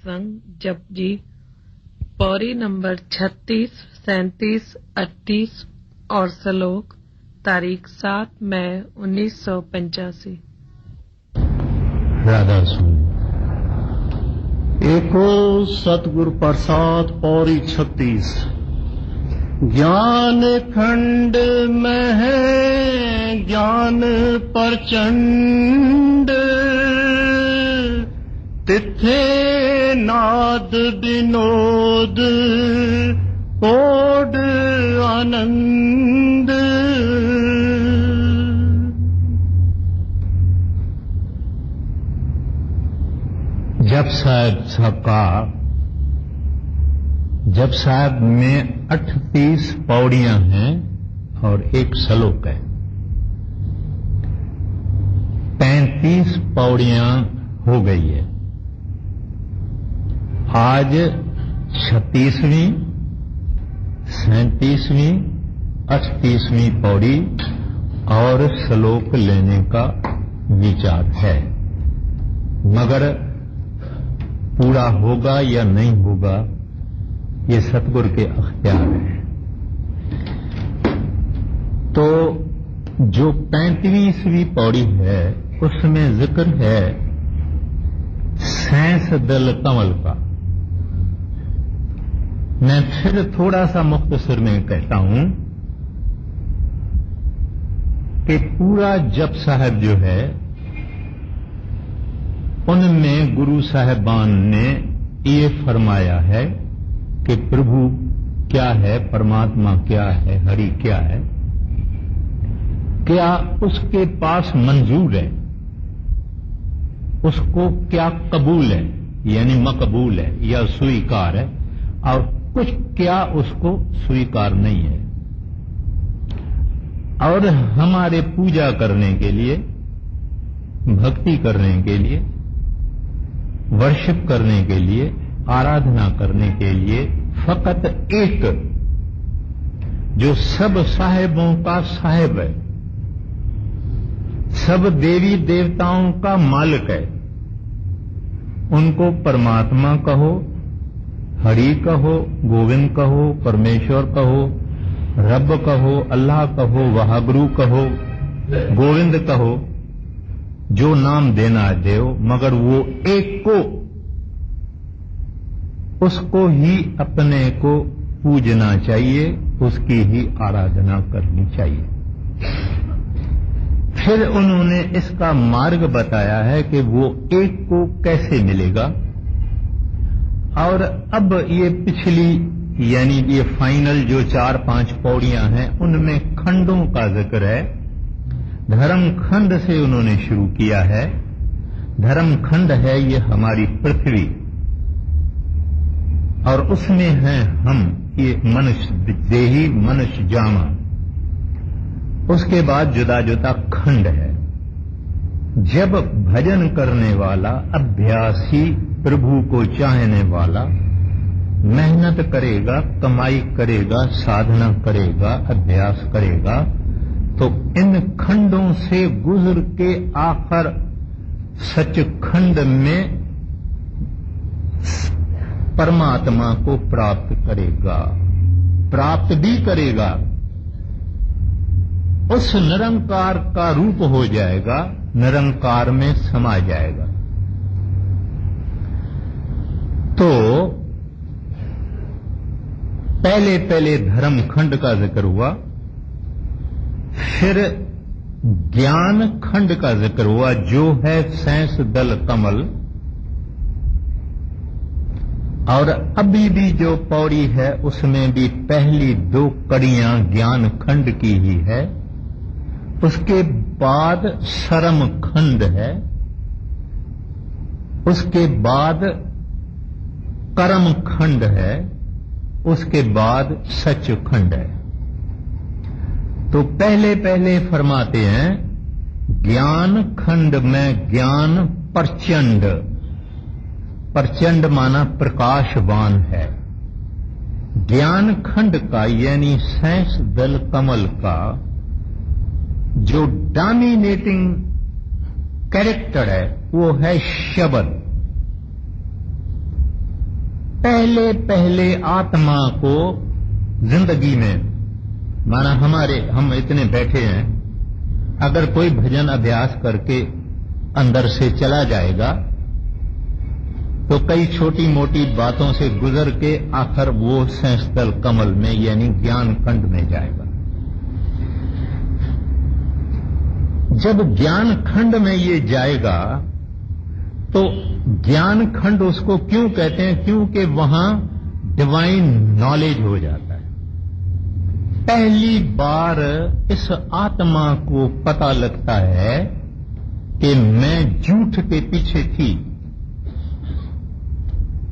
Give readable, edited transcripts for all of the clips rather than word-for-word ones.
सत्संग जपजी पौड़ी नंबर 36, 37, 38 और श्लोक तारीख 7 मई 1985। राधा सुनी। एको सतगुरु प्रसाद पौड़ी 36। ज्ञान खंड में है ज्ञान प्रचंड, तिथे नाद विनोद ओड आनंद। जप साहब में 38 पौड़ियां हैं और एक श्लोक है। 35 पौड़ियां हो गई है। आज 36वीं, 37वीं, 38वीं पौड़ी और श्लोक लेने का विचार है, मगर पूरा होगा या नहीं होगा ये सतगुरु के अख्तियार है। तो जो 35वीं पौड़ी है उसमें जिक्र है सैंस दल कमल का। मैं फिर थोड़ा सा मुख्तसर में कहता हूं कि पूरा जप साहब जो है उनमें गुरु साहिबान ने ये फरमाया है कि प्रभु क्या है, परमात्मा क्या है, हरि क्या है, क्या उसके पास मंजूर है, उसको क्या कबूल है यानी मकबूल है या स्वीकार है, और कुछ क्या उसको स्वीकार नहीं है। और हमारे पूजा करने के लिए, भक्ति करने के लिए, वर्शिप करने के लिए, आराधना करने के लिए फकत एक जो सब साहेबों का साहेब है, सब देवी देवताओं का मालिक है, उनको परमात्मा कहो, हरि कहो, गोविंद कहो, परमेश्वर कहो, रब कहो, अल्लाह कहो, वाहगुरु कहो, गोविंद कहो, जो नाम देना है देव, मगर वो एक को, उसको ही अपने को पूजना चाहिए, उसकी ही आराधना करनी चाहिए। फिर उन्होंने इसका मार्ग बताया है कि वो एक को कैसे मिलेगा। और अब ये पिछली यानी ये फाइनल जो 4-5 पौड़ियां हैं उनमें खंडों का जिक्र है। धर्म खंड से उन्होंने शुरू किया है। धर्म खंड है ये हमारी पृथ्वी और उसमें हैं हम, ये मनुष्य देही, मनुष्य जामा। उसके बाद जुदा जुदा खंड है। जब भजन करने वाला, अभ्यासी, प्रभु को चाहने वाला मेहनत करेगा, कमाई करेगा, साधना करेगा, अभ्यास करेगा, तो इन खंडों से गुजर के आखिर सचखंड में परमात्मा को प्राप्त करेगा, प्राप्त भी करेगा, उस निरंकार का रूप हो जाएगा, निरंकार में समा जाएगा। तो पहले पहले धर्म खंड का जिक्र हुआ, फिर ज्ञान खंड का जिक्र हुआ जो है सैंस दल कमल, और अभी भी जो पौड़ी है उसमें भी पहली 2 कड़ियां ज्ञान खंड की ही है। उसके बाद शर्म खंड है, उसके बाद कर्म खंड है, उसके बाद सच खंड है। तो पहले पहले फरमाते हैं ज्ञान खंड में ज्ञान प्रचंड, प्रचंड माना प्रकाशवान है। ज्ञान खंड का यानी सैंस दल कमल का जो डोमिनेटिंग कैरेक्टर है वो है शब्द। पहले पहले आत्मा को जिंदगी में, माना हम इतने बैठे हैं, अगर कोई भजन अभ्यास करके अंदर से चला जाएगा तो कई छोटी मोटी बातों से गुजर के आखिर वो सहस्त्रल कमल में यानी ज्ञान खंड में जाएगा। जब ज्ञान खंड में ये जाएगा तो ज्ञान खंड उसको क्यों कहते हैं? क्योंकि वहां डिवाइन नॉलेज हो जाता है। पहली बार इस आत्मा को पता लगता है कि मैं झूठ के पीछे थी,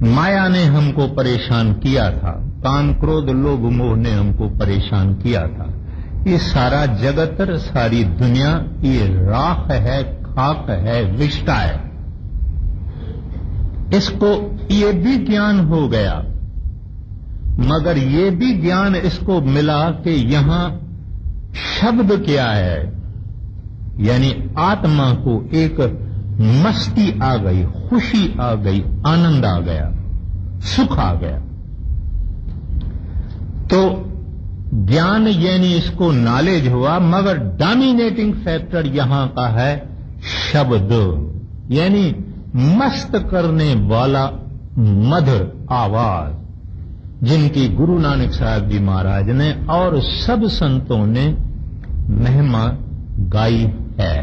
माया ने हमको परेशान किया था, काम क्रोध लोभ मोह ने हमको परेशान किया था। ये सारा जगत, सारी दुनिया ये राख है, खाक है, विष्टा है। इसको ये भी ज्ञान हो गया, मगर ये भी ज्ञान इसको मिला कि यहां शब्द क्या है, यानी आत्मा को एक मस्ती आ गई, खुशी आ गई, आनंद आ गया, सुख आ गया। तो ज्ञान यानी इसको नॉलेज हुआ, मगर डोमिनेटिंग फैक्टर यहां का है शब्द, यानी मस्त करने वाला मधुर आवाज, जिनकी गुरु नानक साहब जी महाराज ने और सब संतों ने महिमा गाई है,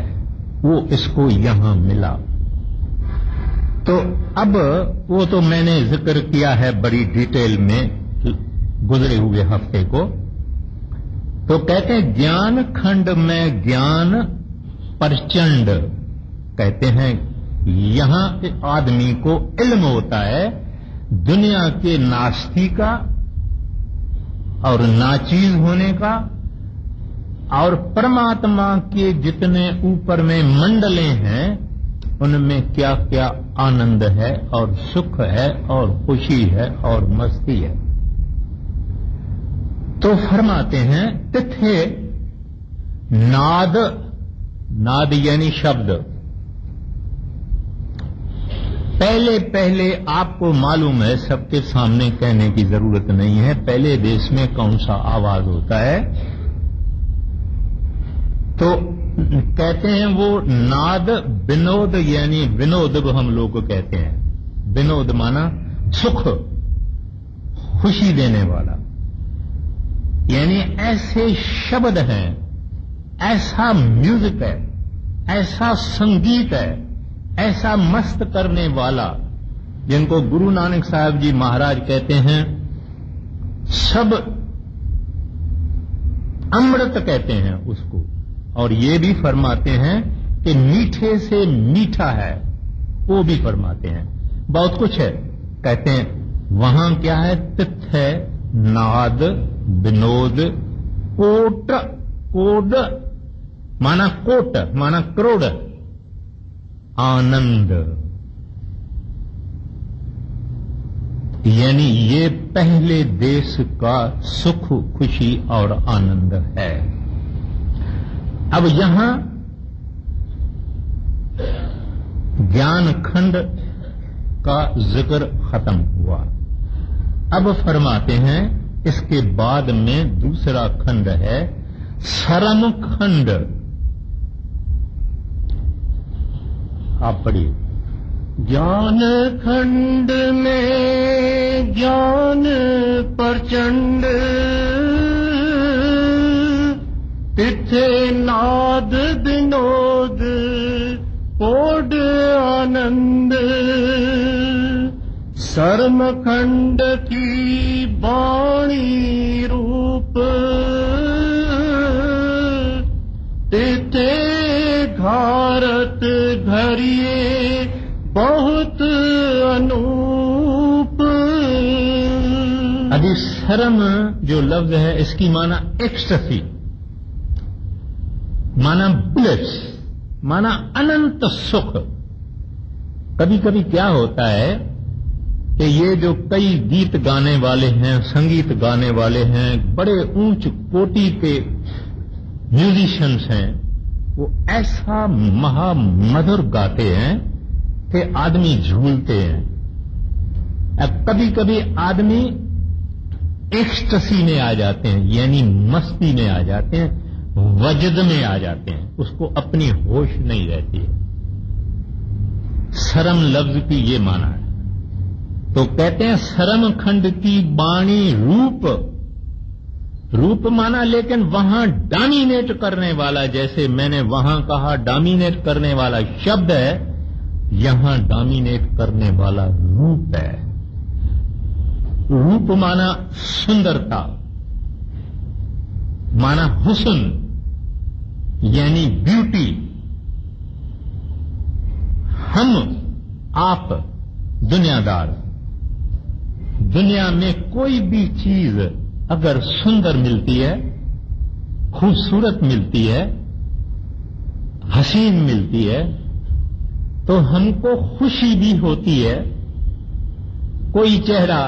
वो इसको यहां मिला। तो अब वो तो मैंने जिक्र किया है बड़ी डिटेल में गुजरे हुए हफ्ते को। तो कहते हैं ज्ञान खंड में ज्ञान प्रचंड, कहते हैं यहां के आदमी को इल्म होता है दुनिया के नास्ती का और नाचीज होने का, और परमात्मा के जितने ऊपर में मंडलें हैं उनमें क्या क्या आनंद है और सुख है और खुशी है और मस्ती है। तो फरमाते हैं तिथे नाद, नाद यानी शब्द। पहले पहले आपको मालूम है, सबके सामने कहने की जरूरत नहीं है, पहले देश में कौन सा आवाज होता है। तो कहते हैं वो नाद विनोद, यानी विनोद को हम लोग को कहते हैं। विनोद माना सुख, खुशी देने वाला, यानी ऐसे शब्द हैं, ऐसा म्यूजिक है, ऐसा संगीत है, ऐसा मस्त करने वाला, जिनको गुरु नानक साहब जी महाराज कहते हैं सब अमृत कहते हैं उसको। और ये भी फरमाते हैं कि मीठे से मीठा है, वो भी फरमाते हैं। बहुत कुछ है, कहते हैं वहां क्या है, तिथ है, नाद, विनोद, कोट, कोड माना कोट माना करोड़, आनंद, यानी ये पहले देश का सुख, खुशी और आनंद है। अब यहां ज्ञान खंड का जिक्र खत्म हुआ। अब फरमाते हैं इसके बाद में दूसरा खंड है सरम खंड। आप पढ़िए। ज्ञान खंड में ज्ञान प्रचंड, तिथे नाद विनोद कोड आनंद, सरम खंड की वाणी रूप, तिथे घारत घरिए बहुत अनूप। अभी शर्म जो लफ्ज है इसकी माना एक्सटसी, माना ब्लिस, माना अनंत सुख। कभी कभी क्या होता है कि ये जो कई गीत गाने वाले हैं, संगीत गाने वाले हैं, बड़े ऊंच कोटि के म्यूजिशियंस हैं, वो ऐसा महामधुर गाते हैं कि आदमी झूलते हैं। अब कभी कभी आदमी एक्सटसी में आ जाते हैं, यानी मस्ती में आ जाते हैं, वजद में आ जाते हैं, उसको अपनी होश नहीं रहती है। शर्म लफ्ज की ये माना है। तो कहते हैं शर्म खंड की बाणी रूप, रूप माना, लेकिन वहां डोमिनेट करने वाला, जैसे मैंने वहां कहा डोमिनेट करने वाला शब्द है, यहां डोमिनेट करने वाला रूप है। रूप माना सुंदरता, माना हुस्न, यानी ब्यूटी। हम आप दुनियादार, दुनिया में कोई भी चीज अगर सुंदर मिलती है, खूबसूरत मिलती है, हसीन मिलती है, तो हमको खुशी भी होती है। कोई चेहरा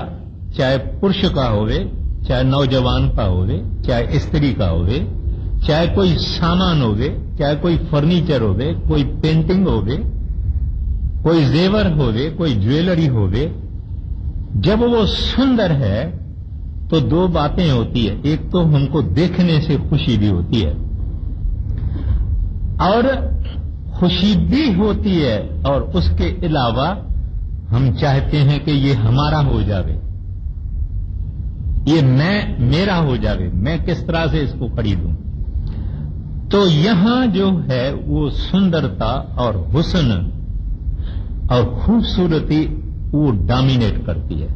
चाहे पुरुष का होवे, चाहे नौजवान का होवे, चाहे स्त्री का होवे, चाहे कोई सामान होवे, चाहे कोई फर्नीचर होवे, कोई पेंटिंग होवे, कोई जेवर होवे, कोई ज्वेलरी होवे, जब वो सुंदर है तो दो बातें होती है। एक तो हमको देखने से खुशी भी होती है, और खुशी भी होती है, और उसके अलावा हम चाहते हैं कि ये हमारा हो जावे, ये मेरा हो जावे, मैं किस तरह से इसको खरीदूं। तो यहां जो है वो सुंदरता और हुस्न और खूबसूरती वो डोमिनेट करती है।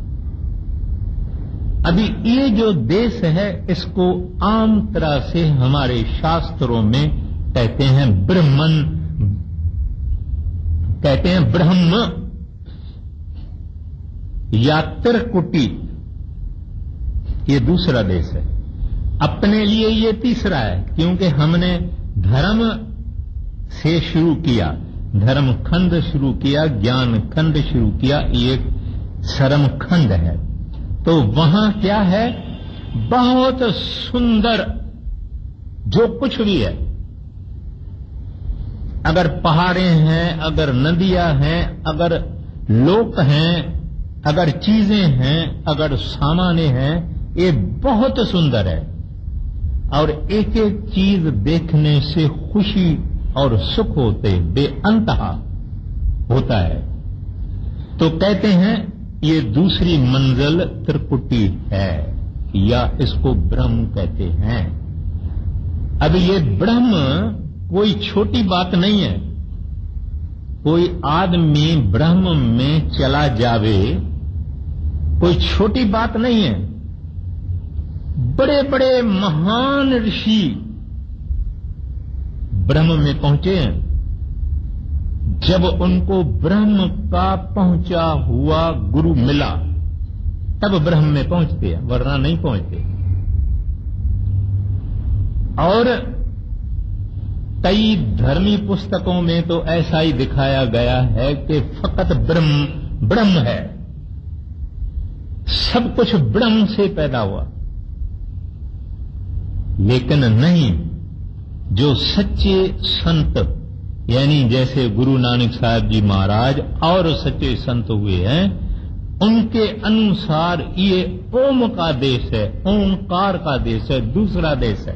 अभी ये जो देश है, इसको आम तरह से हमारे शास्त्रों में कहते हैं ब्रह्मन, कहते हैं ब्रह्म या त्रिकुटी, ये दूसरा देश है। अपने लिए ये तीसरा है, क्योंकि हमने धर्म से शुरू किया, धर्म खंड शुरू किया, ज्ञान खंड शुरू किया, ये शर्म खंड है। तो वहां क्या है, बहुत सुंदर जो कुछ भी है, अगर पहाड़ें हैं, अगर नदियां हैं, अगर लोक हैं, अगर चीजें हैं, अगर सामाने हैं, ये बहुत सुंदर है। और एक एक चीज देखने से खुशी और सुख होते बेअंतहा होता है। तो कहते हैं ये दूसरी मंजिल त्रिकुटी है, या इसको ब्रह्म कहते हैं। अब ये ब्रह्म कोई छोटी बात नहीं है। कोई आदमी ब्रह्म में चला जावे कोई छोटी बात नहीं है। बड़े बड़े महान ऋषि ब्रह्म में पहुंचे हैं। जब उनको ब्रह्म का पहुंचा हुआ गुरु मिला तब ब्रह्म में पहुंचते हैं, वरना नहीं पहुंचते। और कई धर्मी पुस्तकों में तो ऐसा ही दिखाया गया है कि फकत ब्रह्म है, सब कुछ ब्रह्म से पैदा हुआ। लेकिन नहीं, जो सच्चे संत यानी जैसे गुरु नानक साहब जी महाराज और सच्चे संत हुए हैं, उनके अनुसार ये ओम का देश है, ओंकार का देश है, दूसरा देश है।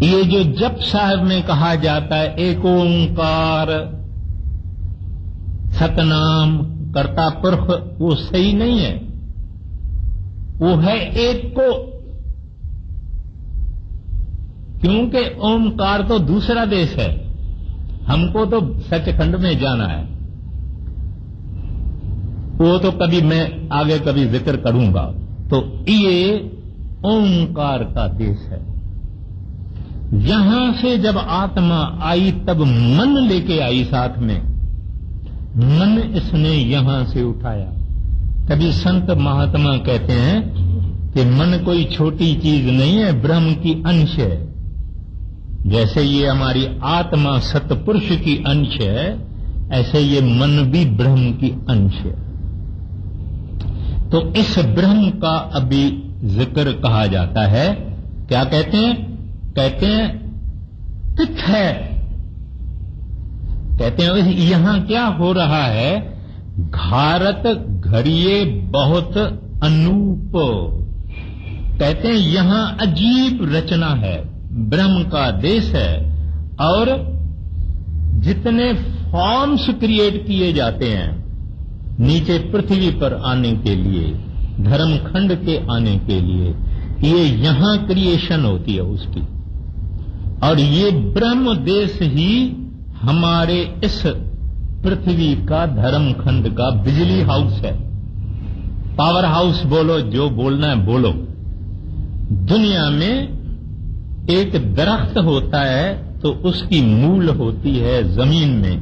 ये जो जप साहब में कहा जाता है एक ओंकार सतनाम कर्ता पुरख, वो सही नहीं है। वो है एक को, क्योंकि ओंकार तो दूसरा देश है, हमको तो सचखंड में जाना है। वो तो कभी मैं आगे कभी जिक्र करूंगा। तो ये ओंकार का देश है। यहां से जब आत्मा आई तब मन लेके आई साथ में, मन इसने यहां से उठाया। कभी संत महात्मा कहते हैं कि मन कोई छोटी चीज नहीं है, ब्रह्म की अंश है। जैसे ये हमारी आत्मा सतपुरुष की अंश है, ऐसे ये मन भी ब्रह्म की अंश है। तो इस ब्रह्म का अभी जिक्र कहा जाता है। क्या कहते हैं? कहते हैं तिथ है। कहते हैं यहां क्या हो रहा है, घारत घड़िए बहुत अनूप। कहते हैं यहां अजीब रचना है, ब्रह्म का देश है, और जितने फॉर्म्स क्रिएट किए जाते हैं नीचे पृथ्वी पर आने के लिए, धर्मखंड के आने के लिए, ये यहां क्रिएशन होती है उसकी। और ये ब्रह्म देश ही हमारे इस पृथ्वी का, धर्मखंड का बिजली हाउस है, पावर हाउस बोलो, जो बोलना है बोलो। दुनिया में एक दरख्त होता है तो उसकी मूल होती है जमीन में,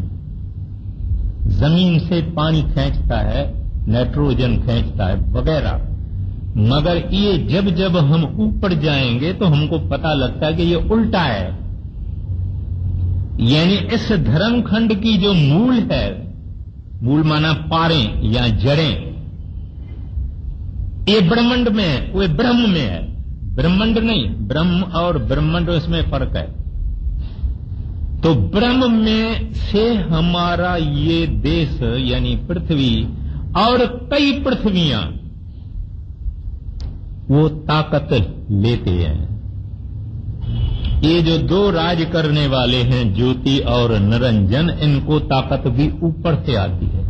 जमीन से पानी खींचता है, नाइट्रोजन खींचता है वगैरह। मगर ये जब जब हम ऊपर जाएंगे तो हमको पता लगता है कि ये उल्टा है। यानी इस धर्मखंड की जो मूल है, मूल माना पारें या जड़ें, ये ब्रह्मांड में है, वो ब्रह्म में है, ब्रह्मांड नहीं। ब्रह्म और ब्रह्मांड इसमें फर्क है। तो ब्रह्म में से हमारा ये देश यानी पृथ्वी और कई पृथ्वियां वो ताकत लेते हैं। ये जो दो राज करने वाले हैं, ज्योति और निरंजन, इनको ताकत भी ऊपर से आती है।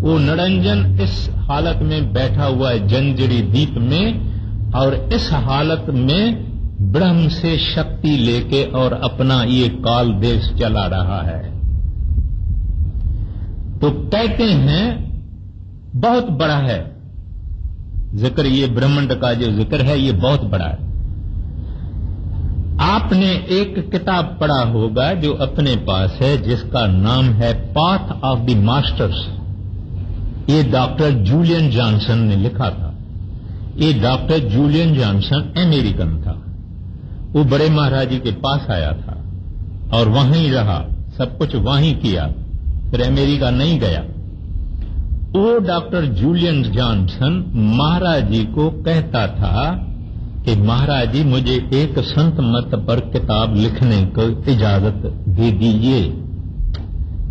वो निरंजन इस हालत में बैठा हुआ है जंजरी द्वीप में, और इस हालत में ब्रह्म से शक्ति लेके और अपना ये काल देश चला रहा है। तो कहते हैं बहुत बड़ा है जिक्र, ये ब्रह्मांड का जो जिक्र है ये बहुत बड़ा है। आपने एक किताब पढ़ा होगा जो अपने पास है, जिसका नाम है पाथ ऑफ द मास्टर्स। ये डॉक्टर जूलियन जॉनसन ने लिखा था। ये डॉक्टर जूलियन जॉनसन अमेरिकन था। वो बड़े महाराज जी के पास आया था और वहीं रहा, सब कुछ वहीं किया, फिर अमेरिका नहीं गया। वो डॉक्टर जूलियन जॉनसन महाराज जी को कहता था कि महाराज जी मुझे एक संत मत पर किताब लिखने को इजाजत दे दीजिए।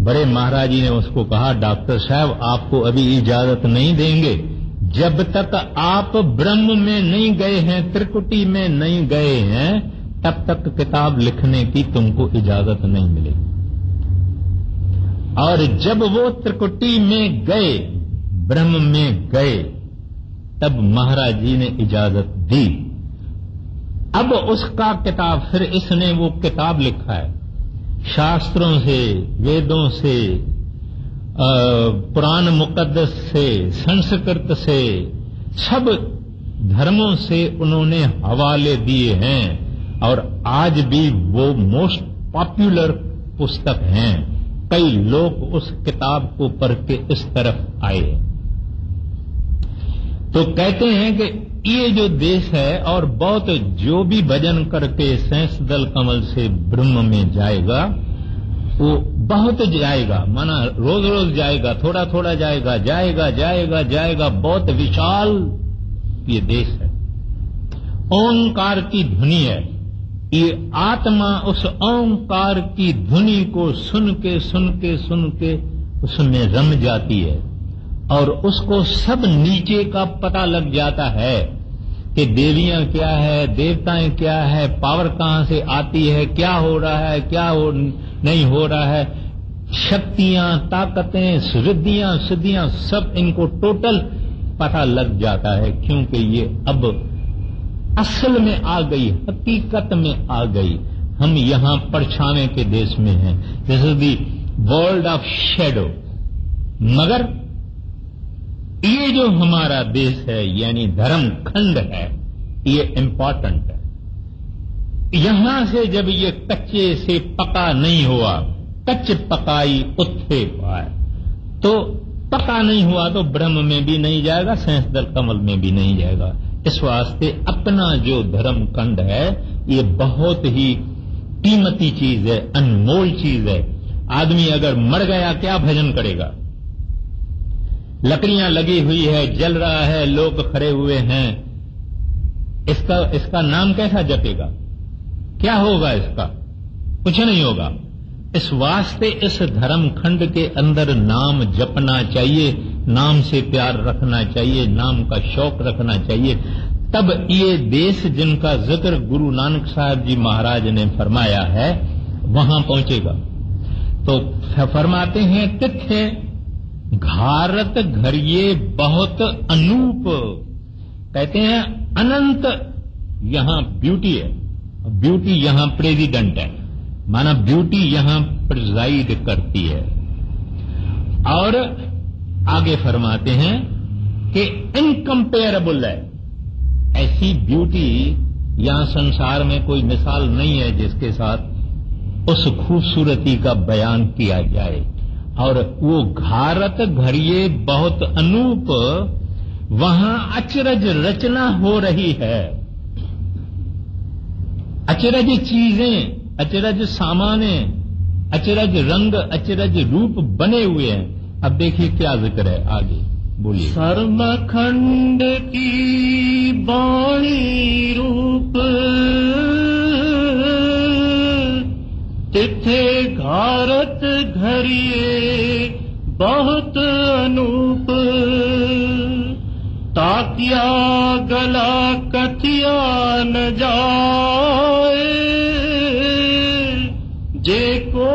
बड़े महाराज जी ने उसको कहा, डॉक्टर साहब आपको अभी इजाजत नहीं देंगे, जब तक आप ब्रह्म में नहीं गए हैं, त्रिकुटी में नहीं गए हैं, तब तक किताब लिखने की तुमको इजाजत नहीं मिलेगी। और जब वो त्रिकुटी में गए, ब्रह्म में गए, तब महाराज जी ने इजाजत दी। अब उसका किताब, फिर इसने वो किताब लिखा है, शास्त्रों से, वेदों से, पुराण मुकद्दस से, संस्कृत से, सब धर्मों से उन्होंने हवाले दिए हैं, और आज भी वो मोस्ट पॉपुलर पुस्तक हैं। कई लोग उस किताब को पढ़ के इस तरफ आए। तो कहते हैं कि ये जो देश है, और बहुत जो भी भजन करके सेंसदल कमल से ब्रह्म में जाएगा, वो बहुत जाएगा, माना रोज रोज जाएगा, थोड़ा थोड़ा जाएगा, जाएगा जाएगा जाएगा, बहुत विशाल ये देश है। ओंकार की ध्वनि है, ये आत्मा उस ओंकार की ध्वनि को सुन के सुन के सुन के उसमें रम जाती है, और उसको सब नीचे का पता लग जाता है कि देवियां क्या है, देवताएं क्या है, पावर कहां से आती है, क्या हो रहा है, क्या नहीं हो रहा है, शक्तियां, ताकतें, रिद्धियां, सिद्धियां, सब इनको टोटल पता लग जाता है, क्योंकि ये अब असल में आ गई, हकीकत में आ गई। हम यहां परछावे के देश में हैं, this is the world of shadow. मगर ये जो हमारा देश है यानी धर्म खंड है, ये इंपॉर्टेंट है। यहां से जब ये कच्चे से पका नहीं हुआ, कच्चे पकाई उत्थे पाए, तो पका नहीं हुआ तो ब्रह्म में भी नहीं जाएगा, सेंसदल कमल में भी नहीं जाएगा। इस वास्ते अपना जो धर्म खंड है ये बहुत ही कीमती चीज है, अनमोल चीज है। आदमी अगर मर गया क्या भजन करेगा? लकड़ियां लगी हुई है, जल रहा है, लोग खड़े हुए हैं, इसका नाम कैसा जपेगा? क्या होगा इसका? कुछ नहीं होगा। इस वास्ते इस धर्म खंड के अंदर नाम जपना चाहिए, नाम से प्यार रखना चाहिए, नाम का शौक रखना चाहिए। तब ये देश जिनका जिक्र गुरु नानक साहब जी महाराज ने फरमाया है वहां पहुंचेगा। तो फरमाते हैं तिथे घारत घरिये बहुत अनूप, कहते हैं अनंत यहां ब्यूटी है, ब्यूटी यहां प्रेसिडेंट है, माना ब्यूटी यहां प्रिजाइड करती है। और आगे फरमाते हैं कि इनकम्पेरेबल है, ऐसी ब्यूटी यहां संसार में कोई मिसाल नहीं है जिसके साथ उस खूबसूरती का बयान किया जाए। और वो घारत घरिये बहुत अनूप, वहां अचरज रचना हो रही है, अचरज चीजें, अचरज सामाने, अचरज रंग, अचरज रूप बने हुए हैं। अब देखिए क्या जिक्र है, आगे बोलिए। सर्वखंड की बाणी रूप तिथे घारत घरिये बहुत अनूप, ताकिया गला कथिया न जाए, जे को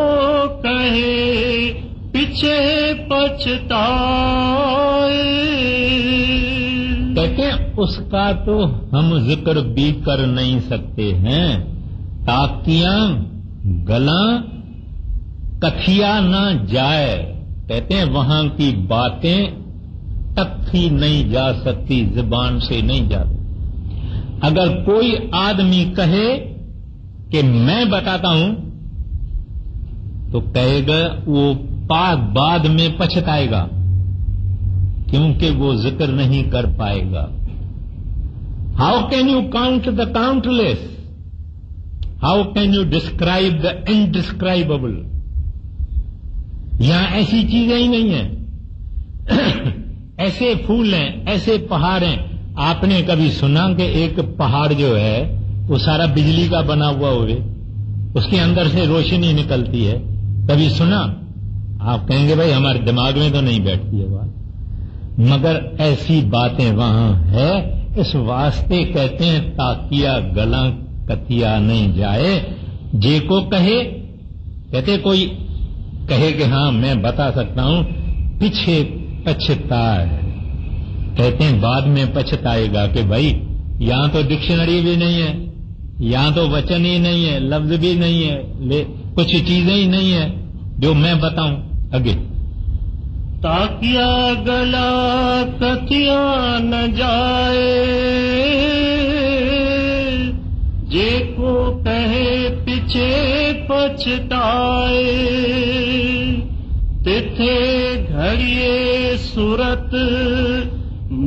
कहे पीछे पछताए। कहते हैं उसका तो हम जिक्र भी कर नहीं सकते हैं, ताकियां गला कथिया ना जाए। कहते हैं वहां की बातें तक ही नहीं जा सकती, जुबान से नहीं जाती। अगर कोई आदमी कहे कि मैं बताता हूं तो कहेगा वो बाद में पछताएगा, क्योंकि वो जिक्र नहीं कर पाएगा। How can you count the countless, how can you describe the indescribable. यहां ऐसी चीजें ही नहीं है, ऐसे फूल हैं, ऐसे पहाड़ हैं। आपने कभी सुना कि एक पहाड़ जो है वो सारा बिजली का बना हुआ हुए, उसके अंदर से रोशनी निकलती है? कभी सुना? आप कहेंगे भाई हमारे दिमाग में तो नहीं बैठती है बात, मगर ऐसी बातें वहां है। इस वास्ते कहते हैं ताकिया गला कथिया नहीं जाए, जे को कहे, कहते कोई कहे कि हां मैं बता सकता हूं, पीछे पछताए, कहते हैं बाद में पछताएगा कि भाई यहां तो डिक्शनरी भी नहीं है, यहां तो वचन ही नहीं है, लफ्ज भी नहीं है, कुछ चीजें ही नहीं है जो मैं बताऊं। आगे ताकिया गला कथिया न जाए, जे को कहे पीछे पछताए, तिथे घड़िए सुरत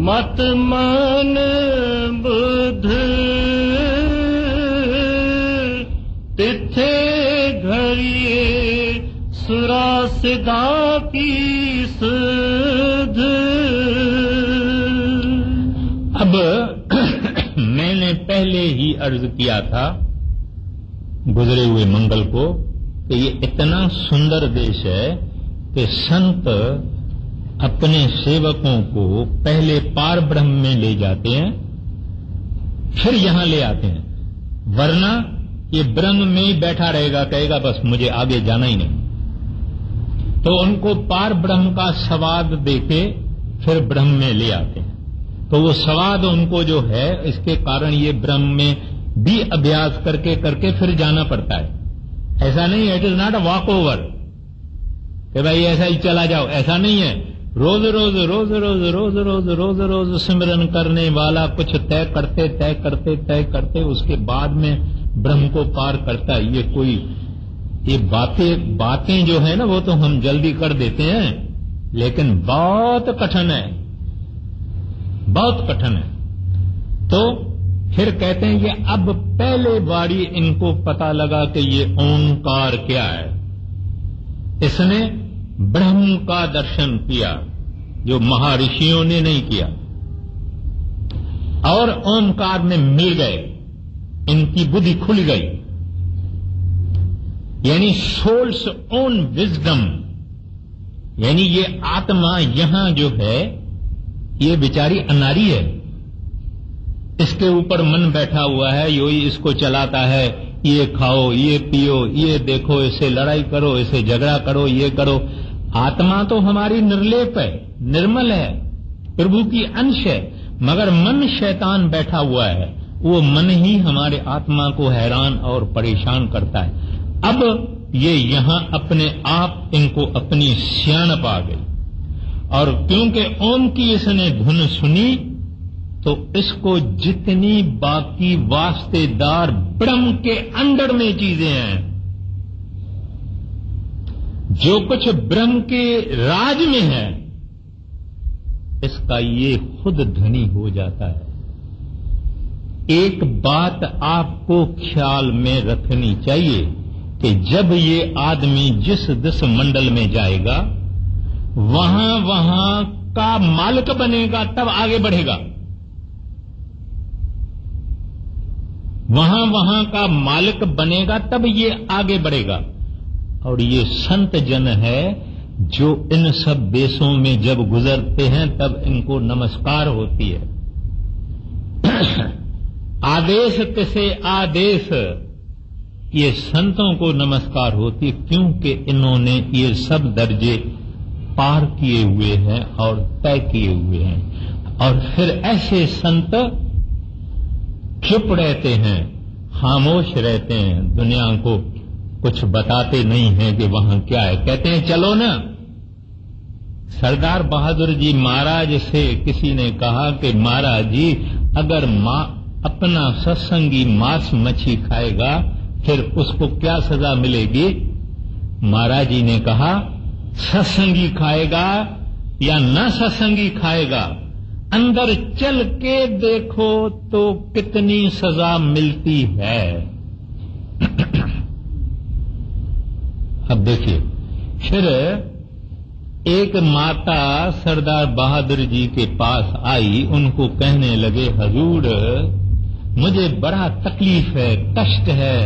मत मन बुध, तिथे घड़िए सुरा सिदा की सुध। अब मैंने पहले ही अर्ज किया था गुजरे हुए मंगल को कि ये इतना सुंदर देश है कि संत अपने सेवकों को पहले पार ब्रह्म में ले जाते हैं, फिर यहां ले आते हैं, वरना ये ब्रह्म में ही बैठा रहेगा, कहेगा बस मुझे आगे जाना ही नहीं। तो उनको पार ब्रह्म का स्वाद देके फिर ब्रह्म में ले आते हैं। तो वो स्वाद उनको जो है, इसके कारण ये ब्रह्म में भी अभ्यास करके करके फिर जाना पड़ता है। ऐसा नहीं है, it is not a walk over कि भाई ऐसा ही चला जाओ, ऐसा नहीं है। रोज रोज रोज रोज रोज रोज रोज रोज सिमरन करने वाला कुछ तय करते तय करते तय करते उसके बाद में ब्रह्म को पार करता है। ये बातें जो है ना, वो तो हम जल्दी कर देते हैं, लेकिन बहुत कठिन है, बहुत कठिन है। तो फिर कहते हैं कि अब पहले बारी इनको पता लगा कि ये ओंकार क्या है। इसने ब्रह्म का दर्शन किया जो महर्षियों ने नहीं किया, और ओंकार में मिल गए, इनकी बुद्धि खुल गई। यानी सोल्स ओन विजडम, यानी ये आत्मा यहां जो है ये बेचारी अनारी है, इसके ऊपर मन बैठा हुआ है, योही इसको चलाता है, ये खाओ, ये पियो, ये देखो, इससे लड़ाई करो, इससे झगड़ा करो, ये करो। आत्मा तो हमारी निर्लेप है, निर्मल है, प्रभु की अंश है, मगर मन शैतान बैठा हुआ है, वो मन ही हमारे आत्मा को हैरान और परेशान करता है। अब ये यहां अपने आप इनको अपनी सियाणप आ गई, और क्योंकि ओम की इसने धुन सुनी तो इसको जितनी बाकी वास्तेदार ब्रह्म के अंदर में चीजें हैं, जो कुछ ब्रह्म के राज में है, इसका ये खुद धनी हो जाता है। एक बात आपको ख्याल में रखनी चाहिए कि जब ये आदमी जिस दिस मंडल में जाएगा वहां वहां का मालिक बनेगा, तब आगे बढ़ेगा। वहां वहां का मालिक बनेगा तब ये आगे बढ़ेगा। और ये संत जन है जो इन सब देशों में जब गुजरते हैं तब इनको नमस्कार होती है। आदेश किसे आदेश, ये संतों को नमस्कार होती, क्योंकि इन्होंने ये सब दर्जे पार किए हुए हैं और तय किए हुए हैं। और फिर ऐसे संत चुप रहते हैं, खामोश रहते हैं, दुनिया को कुछ बताते नहीं हैं कि वहां क्या है। कहते हैं चलो ना। सरदार बहादुर जी महाराज से किसी ने कहा कि महाराज जी, अगर अपना सत्संगी मांस मच्छी खाएगा फिर उसको क्या सजा मिलेगी? महाराज जी ने कहा, सत्संगी खाएगा या न सत्संगी खाएगा, अंदर चल के देखो तो कितनी सजा मिलती है। अब देखिए, फिर एक माता सरदार बहादुर जी के पास आई, उनको कहने लगे, हजूर मुझे बड़ा तकलीफ है, कष्ट है,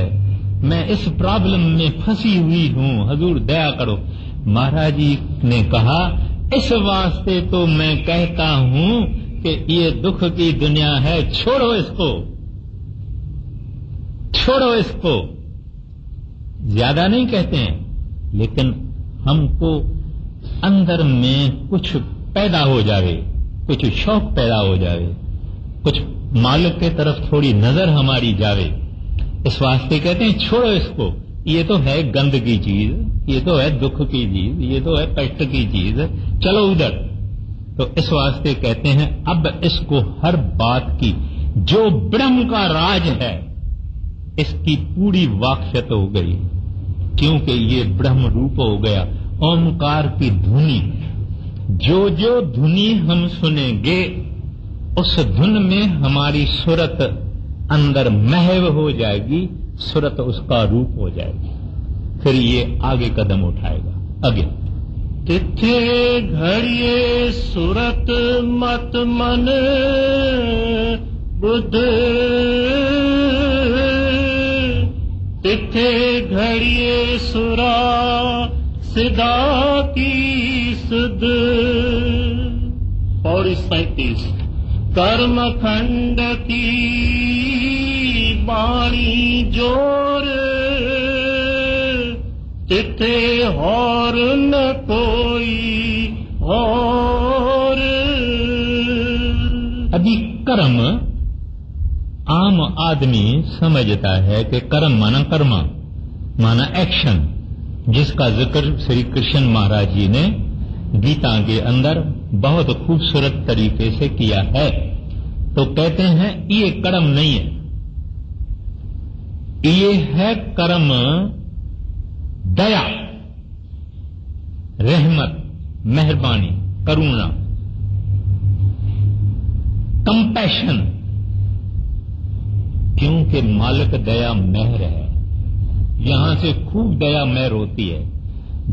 मैं इस प्रॉब्लम में फंसी हुई हूं, हजूर दया करो। महाराज जी ने कहा, इस वास्ते तो मैं कहता हूं कि ये दुख की दुनिया है, छोड़ो इसको, छोड़ो इसको। ज्यादा नहीं कहते हैं, लेकिन हमको अंदर में कुछ पैदा हो जावे, कुछ शौक पैदा हो जावे, कुछ मालिक के तरफ थोड़ी नजर हमारी जावे, इस वास्ते कहते हैं छोड़ो इसको, ये तो है गंद की चीज, ये तो है दुख की चीज, ये तो है कष्ट की चीज, चलो उधर। तो इस वास्ते कहते हैं अब इसको हर बात की जो ब्रह्म का राज है इसकी पूरी वाकफियत हो गई, क्योंकि ये ब्रह्म रूप हो गया। ओंकार की धुनी, जो जो धुनी हम सुनेंगे उस धुन में हमारी सुरत अंदर महव हो जाएगी, सुरत उसका रूप हो जाएगी, फिर ये आगे कदम उठाएगा। आगे तिथे घड़िए सुरत मत मन बुध, तिथे घड़िए सुरा सिदा की सुध। पौड़ी 37। कर्म खंड की बाणी जोर, तिथे और न कोई और। अभी कर्म आम आदमी समझता है कि कर्म माना कर्मा, माना एक्शन, जिसका जिक्र श्री कृष्ण महाराज जी ने गीता के अंदर बहुत खूबसूरत तरीके से किया है। तो कहते हैं ये कर्म नहीं है, ये है कर्म दया, रहमत, मेहरबानी, करुणा, कंपैशन, क्योंकि मालिक दया मेहर है। यहां से खूब दया मेहर होती है,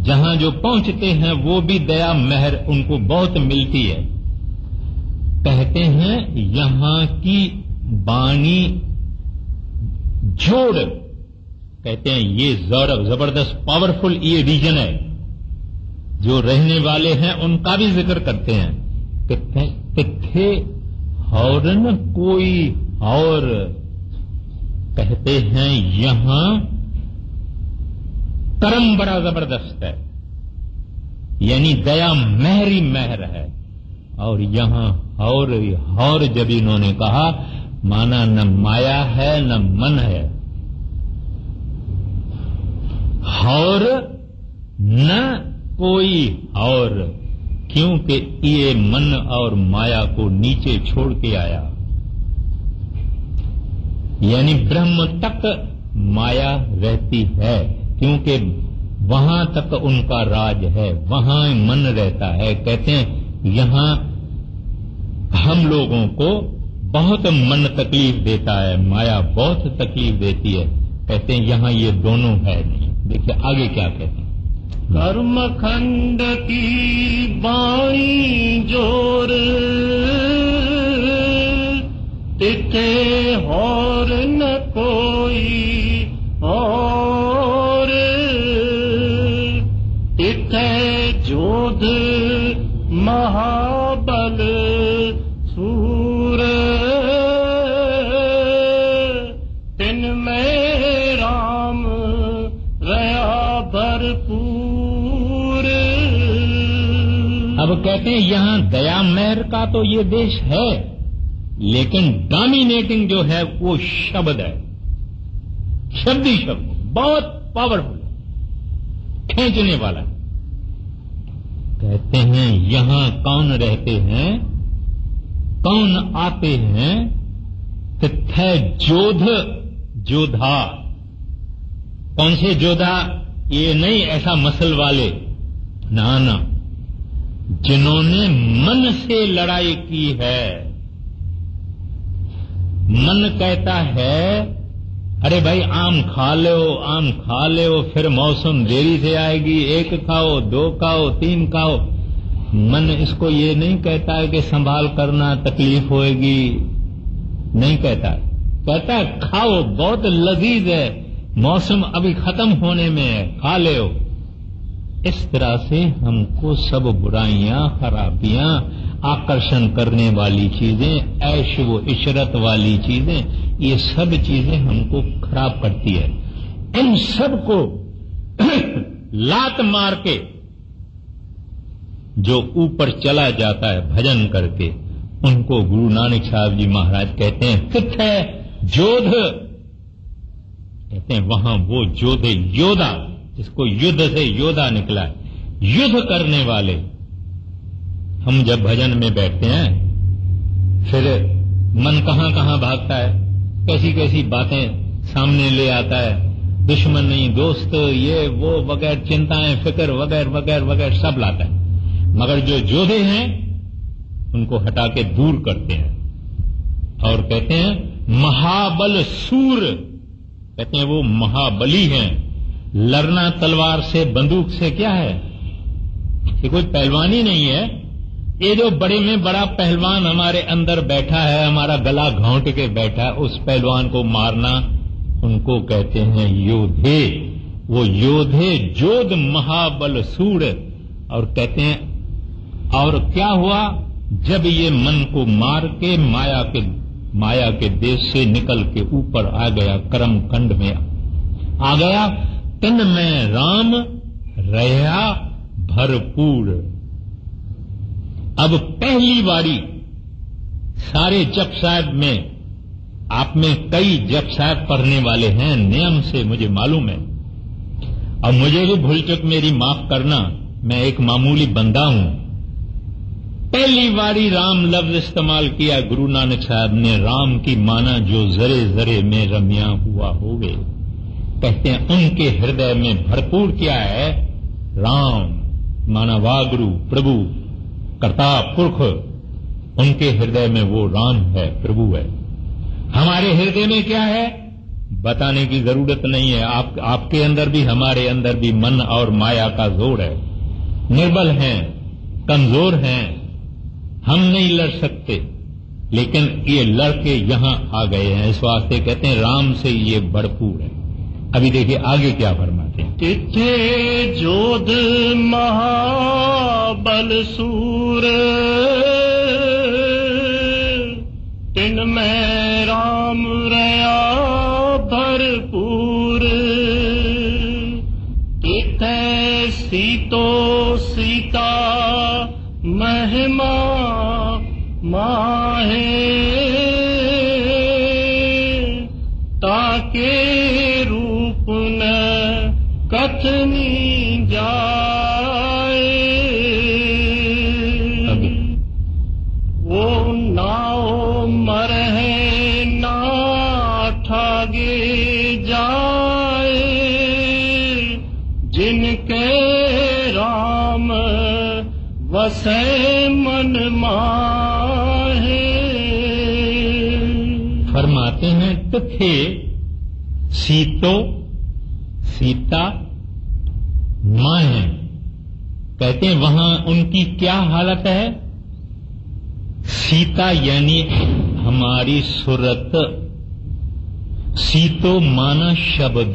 जहां जो पहुंचते हैं वो भी दया मेहर उनको बहुत मिलती है। कहते हैं यहां की बाणी जोड़, कहते हैं ये जबरदस्त पावरफुल ये रीजन है। जो रहने वाले हैं उनका भी जिक्र करते हैं कि थे और न कोई और, कहते हैं यहां कर्म बड़ा जबरदस्त है, यानी दया महरी महर है। और यहां और जब इन्होंने कहा माना न माया है न मन है, और न कोई और, क्योंकि ये मन और माया को नीचे छोड़ के आया, यानी ब्रह्म तक माया रहती है, क्योंकि वहां तक उनका राज है, वहां मन रहता है। कहते हैं यहां हम लोगों को बहुत मन तकलीफ देता है, माया बहुत तकलीफ देती है। कहते हैं यहां ये दोनों है नहीं। देखिए आगे क्या कहते हैं। कर्मखंड की बाई जोर, तिथे और न कोई और, तिथे जोध महाबल सूर, तिन में राम रया भरपूर। अब कहते हैं यहां दया मेहर का तो ये देश है, लेकिन डोमिनेटिंग जो है वो शब्द है, शब्द ही शब्द बहुत पावरफुल, खींचने वाला। कहते हैं यहां कौन रहते हैं, कौन आते हैं, तिथे जोध जोधा। कौन से जोधा? ये नहीं ऐसा मसल वाले, ना ना, जिन्होंने मन से लड़ाई की है। मन कहता है अरे भाई आम खा लो, आम खा लो, फिर मौसम देरी से आएगी, 1 खाओ, 2 खाओ, 3 खाओ। मन इसको ये नहीं कहता है कि संभाल करना, तकलीफ होएगी, नहीं कहता। कहता है खाओ, बहुत लजीज है, मौसम अभी खत्म होने में है, खा लो। इस तरह से हमको सब बुराइयां, खराबियां, आकर्षण करने वाली चीजें, ऐश व इशरत वाली चीजें, ये सब चीजें हमको खराब करती है। इन सब को लात मार के जो ऊपर चला जाता है भजन करके, उनको गुरु नानक साहब जी महाराज कहते हैं कित है जोध। कहते हैं वहां वो जोधे, योद्धा, इसको युद्ध से योद्धा निकला है, युद्ध करने वाले। हम जब भजन में बैठते हैं फिर मन कहां कहां भागता है, कैसी कैसी बातें सामने ले आता है, दुश्मन नहीं दोस्त, ये वो वगैरह चिंताएं, फिक्र वगैरह वगैरह वगैरह सब लाता है। मगर जो योद्धे हैं उनको हटा के दूर करते हैं। और कहते हैं महाबल सूर, कहते हैं वो महाबली हैं। लड़ना तलवार से, बंदूक से क्या है, ये कोई पहलवानी नहीं है। ये जो बड़े में बड़ा पहलवान हमारे अंदर बैठा है, हमारा गला घोंट के बैठा है, उस पहलवान को मारना, उनको कहते हैं योद्धे। वो योद्धे जोध महाबल सूर। और कहते हैं और क्या हुआ, जब ये मन को मार के माया के देश से निकल के ऊपर आ गया, कर्म खंड में आ गया, तिन में राम रहा भरपूर। अब पहली बारी सारे जप साहब में, आप में कई जप साहब पढ़ने वाले हैं नियम से, मुझे मालूम है, और मुझे भी भूल चुक मेरी माफ करना, मैं एक मामूली बंदा हूं। पहली बारी राम लफ्ज इस्तेमाल किया गुरु नानक साहब ने, राम की माना जो जरे जरे में रम्या हुआ होवे। कहते हैं उनके हृदय में भरपूर क्या है, राम माना वागुरु प्रभु कर्ता पुरख, उनके हृदय में वो राम है, प्रभु है। हमारे हृदय में क्या है बताने की जरूरत नहीं है। आपके अंदर भी हमारे अंदर भी मन और माया का जोर है, निर्बल हैं, कमजोर हैं, हम नहीं लड़ सकते, लेकिन ये लड़के यहां आ गए हैं। इस वास्ते कहते हैं राम से ये भरपूर है। अभी देखिए आगे क्या फरमाते हैं। तिथे जोध महाबल सूर, तिन में राम रया भरपूर। तिथे सीतो सीता महिमा माहे, ताके रूप न कथनी जाए। वो नाओ मरहे ना ठागे जाए, जिनके राम वसे मन माहे। फरमाते हैं तिथे सीतो सीता माहे, कहते हैं वहां उनकी क्या हालत है। सीता यानी हमारी सूरत, सीतो माना शब्द,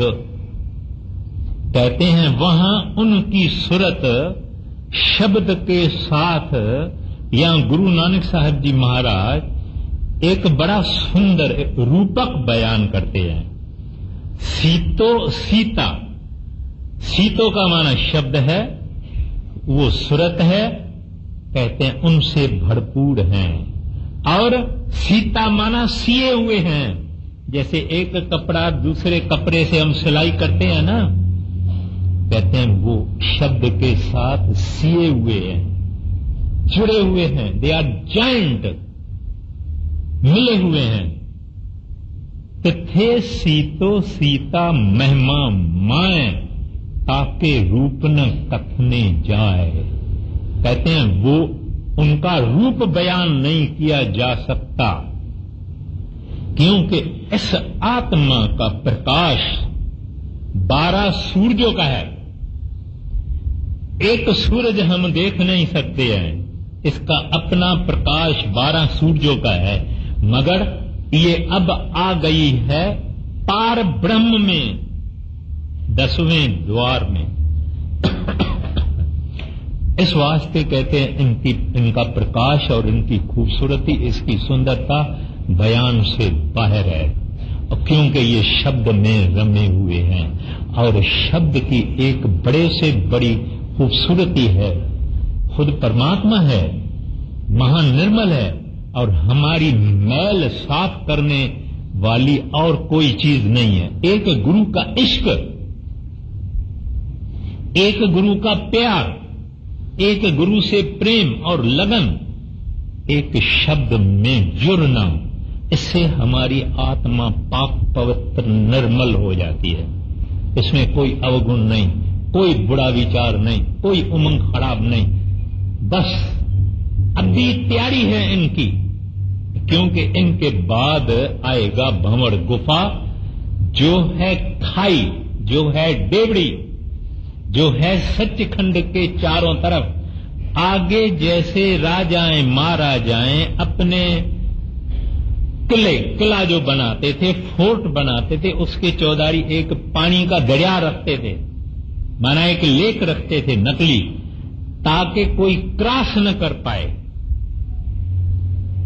कहते हैं वहां उनकी सूरत शब्द के साथ, या गुरु नानक साहब जी महाराज एक बड़ा सुंदर रूपक बयान करते हैं। सीतो सीता, सीतो का माना शब्द है, वो सूरत है, कहते हैं उनसे भरपूर हैं। और सीता माना सिए हुए हैं, जैसे एक कपड़ा दूसरे कपड़े से हम सिलाई करते हैं ना, कहते हैं वो शब्द के साथ सिए हुए हैं, जुड़े हुए हैं, दे आर जॉइंट, मिले हुए हैं। तिथे सीतो सीता महिमा माए, ताके रूप न कथने जाए, कहते हैं वो उनका रूप बयान नहीं किया जा सकता, क्योंकि इस आत्मा का प्रकाश 12 सूरजों का है। एक सूरज हम देख नहीं सकते हैं, इसका अपना प्रकाश 12 सूरजों का है, मगर ये अब आ गई है पार ब्रह्म में, 10वें द्वार में। इस वास्ते कहते हैं इनका प्रकाश और इनकी खूबसूरती, इसकी सुंदरता बयान से बाहर है, और क्योंकि ये शब्द में रमे हुए हैं। और शब्द की एक बड़े से बड़ी खूबसूरती है, खुद परमात्मा है, महानिर्मल है, और हमारी मैल साफ करने वाली और कोई चीज नहीं है। एक गुरु का इश्क, एक गुरु का प्यार, एक गुरु से प्रेम और लगन, एक शब्द में जुड़ना, इससे हमारी आत्मा पाक पवित्र निर्मल हो जाती है। इसमें कोई अवगुण नहीं, कोई बुरा विचार नहीं, कोई उमंग खराब नहीं, बस अभी तैयारी है इनकी, क्योंकि इनके बाद आएगा भंवर गुफा, जो है खाई, जो है डेवड़ी, जो है सचखंड के चारों तरफ। आगे जैसे राजाएं महाराजाएं अपने किला जो बनाते थे, फोर्ट बनाते थे, उसके चौधारी एक पानी का दरिया रखते थे, माना एक लेक रखते थे नकली, ताकि कोई क्रॉस न कर पाए।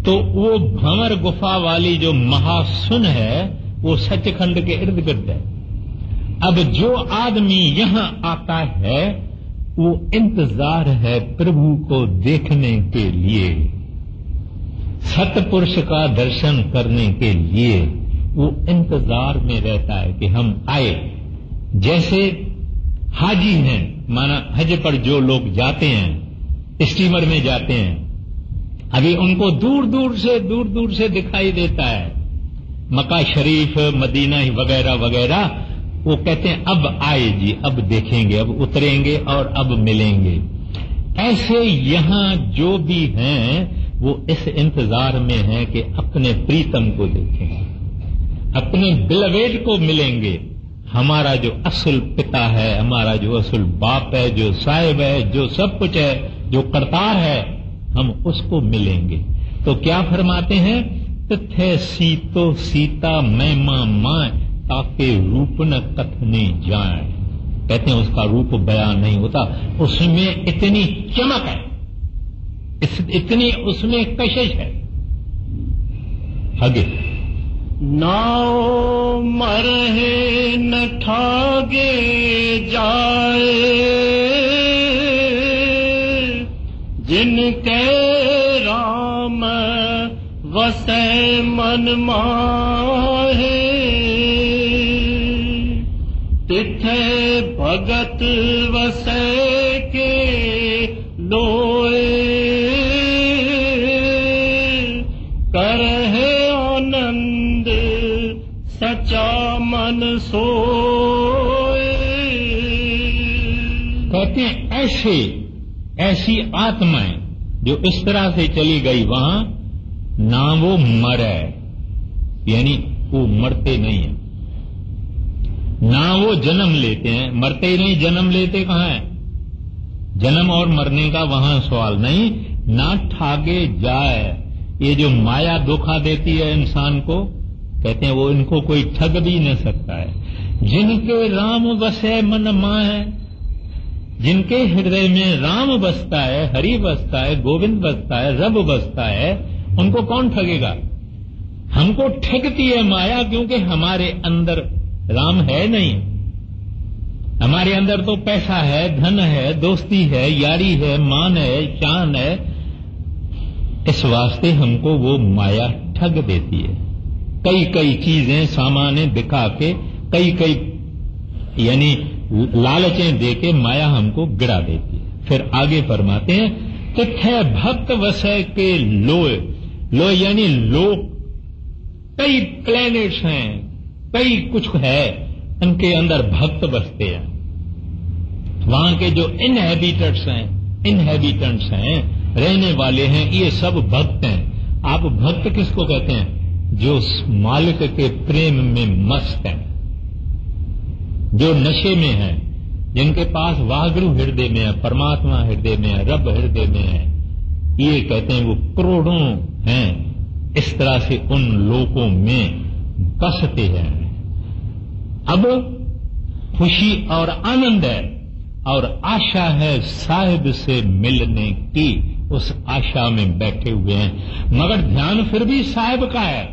तो वो भंवर गुफा वाली जो महासुन है, वो सचखंड के इर्द गिर्द है। अब जो आदमी यहां आता है, वो इंतजार है प्रभु को देखने के लिए, सतपुरुष का दर्शन करने के लिए वो इंतजार में रहता है कि हम आए। जैसे हाजी हैं, माना हज पर जो लोग जाते हैं, स्टीमर में जाते हैं, अभी उनको दूर दूर से दिखाई देता है मक्का शरीफ, मदीना वगैरह वगैरह। वो कहते हैं अब आए जी, अब देखेंगे, अब उतरेंगे और अब मिलेंगे। ऐसे यहां जो भी हैं वो इस इंतजार में हैं कि अपने प्रीतम को देखेंगे, अपने बिलवेड को मिलेंगे। हमारा जो असल पिता है, हमारा जो असल बाप है, जो साहिब है, जो सब कुछ है, जो करतार है, हम उसको मिलेंगे। तो क्या फरमाते हैं, तिथे सीतो सीता महिमा मां, ताके रूप न कथने जाए। कहते हैं उसका रूप बयान नहीं होता, उसमें इतनी चमक है, इतनी उसमें कशिश है। आगे नाओ मरहे न ठागे जाए, जिनके राम वसै मन माहे, तिथे भगत वसै के लोए, करहे आनंद सचा मन सोए। कहते हैं ऐसी आत्माएं जो इस तरह से चली गई वहां ना वो मरे, यानी वो मरते नहीं है, ना वो जन्म लेते हैं, मरते ही नहीं, जन्म लेते कहां है? जन्म और मरने का वहां सवाल नहीं। ना ठागे जाए, ये जो माया धोखा देती है इंसान को, कहते हैं वो इनको कोई ठग भी न सकता है। जिनके राम बसे मन माहे, जिनके हृदय में राम बसता है, हरि बसता है, गोविंद बसता है, रब बसता है, उनको कौन ठगेगा? हमको ठगती है माया, क्योंकि हमारे अंदर राम है नहीं। हमारे अंदर तो पैसा है, धन है, दोस्ती है, यारी है, मान है, शान है। इस वास्ते हमको वो माया ठग देती है। कई कई चीजें सामान्य दिखा के, कई यानी लालचें देके माया हमको गिरा देती है। फिर आगे फरमाते हैं, तिथे भक्त वसय के लोय, लोय यानी लोक, कई प्लैनेट्स हैं, कई कुछ है, उनके अंदर भक्त बसते हैं। वहां के जो इनहेबिटेंट्स हैं, रहने वाले हैं, ये सब भक्त हैं। आप भक्त किसको कहते हैं? जो मालिक के प्रेम में मस्त हैं, जो नशे में हैं, जिनके पास वाहगुरु हृदय में है, परमात्मा हृदय में है, रब हृदय में है, ये कहते हैं वो करोड़ों हैं। इस तरह से उन लोगों में बसते हैं। अब खुशी और आनंद है और आशा है साहिब से मिलने की, उस आशा में बैठे हुए हैं। मगर ध्यान फिर भी साहिब का है,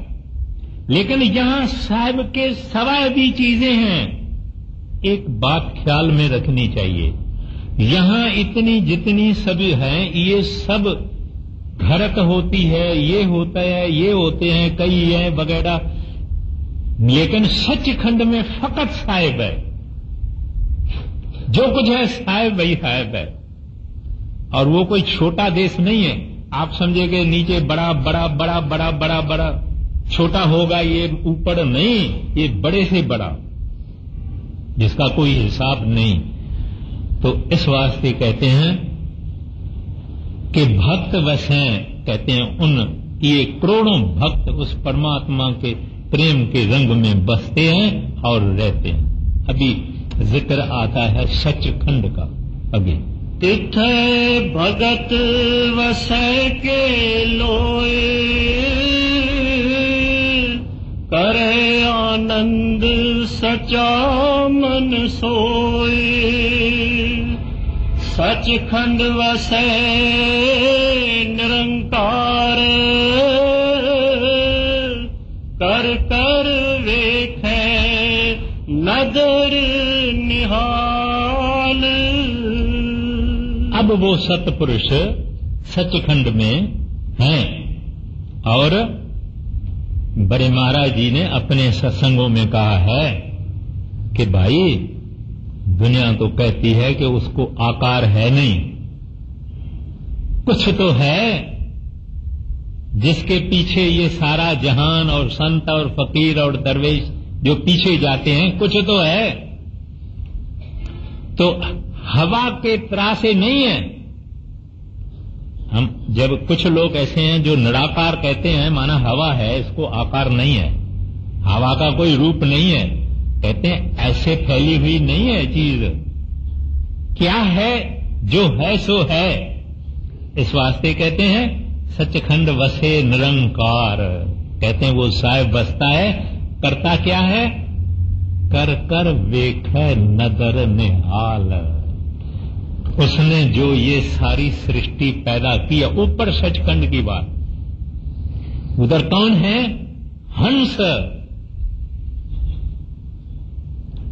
लेकिन यहां साहिब के सवाए भी चीजें हैं। एक बात ख्याल में रखनी चाहिए, यहां इतनी जितनी सभी हैं, ये सब घरक होती है, ये होता है, ये होते हैं, कई हैं वगैरह, लेकिन सचखंड में फकत साहिब है। जो कुछ है साहिब वही साहिब है। और वो कोई छोटा देश नहीं है, आप समझेंगे नीचे बड़ा बड़ा बड़ा बड़ा बड़ा बड़ा छोटा होगा, ये ऊपर नहीं, ये बड़े से बड़ा, जिसका कोई हिसाब नहीं। तो इस वास्ते कहते हैं कि भक्त वसें, कहते हैं उन ये करोड़ों भक्त उस परमात्मा के प्रेम के रंग में बसते हैं और रहते हैं। अभी जिक्र आता है सचखंड का। अभी तिथे भगत वसै के लोए, करे आनंद सचा मन सोए। सचखंड वसै निरंकार, कर कर वेखे नदर निहाल। अब वो सतपुरुष सचखंड में हैं और बड़े महाराज जी ने अपने सत्संगों में कहा है कि भाई दुनिया तो कहती है कि उसको आकार है नहीं, कुछ तो है जिसके पीछे ये सारा जहान और संत और फकीर और दरवेश जो पीछे जाते हैं, कुछ तो है। तो हवा के त्रासे नहीं है। हम जब कुछ लोग ऐसे हैं जो निराकार कहते हैं, माना हवा है, इसको आकार नहीं है, हवा का कोई रूप नहीं है, कहते हैं ऐसे फैली हुई नहीं है चीज, क्या है जो है सो है। इस वास्ते कहते हैं सचखंड वसे निरंकार, कहते हैं वो साहिब बसता है, करता क्या है? कर कर वेखै नदर निहाल। उसने जो ये सारी सृष्टि पैदा किया, ऊपर सचखंड की बात, उधर कौन है? हंस।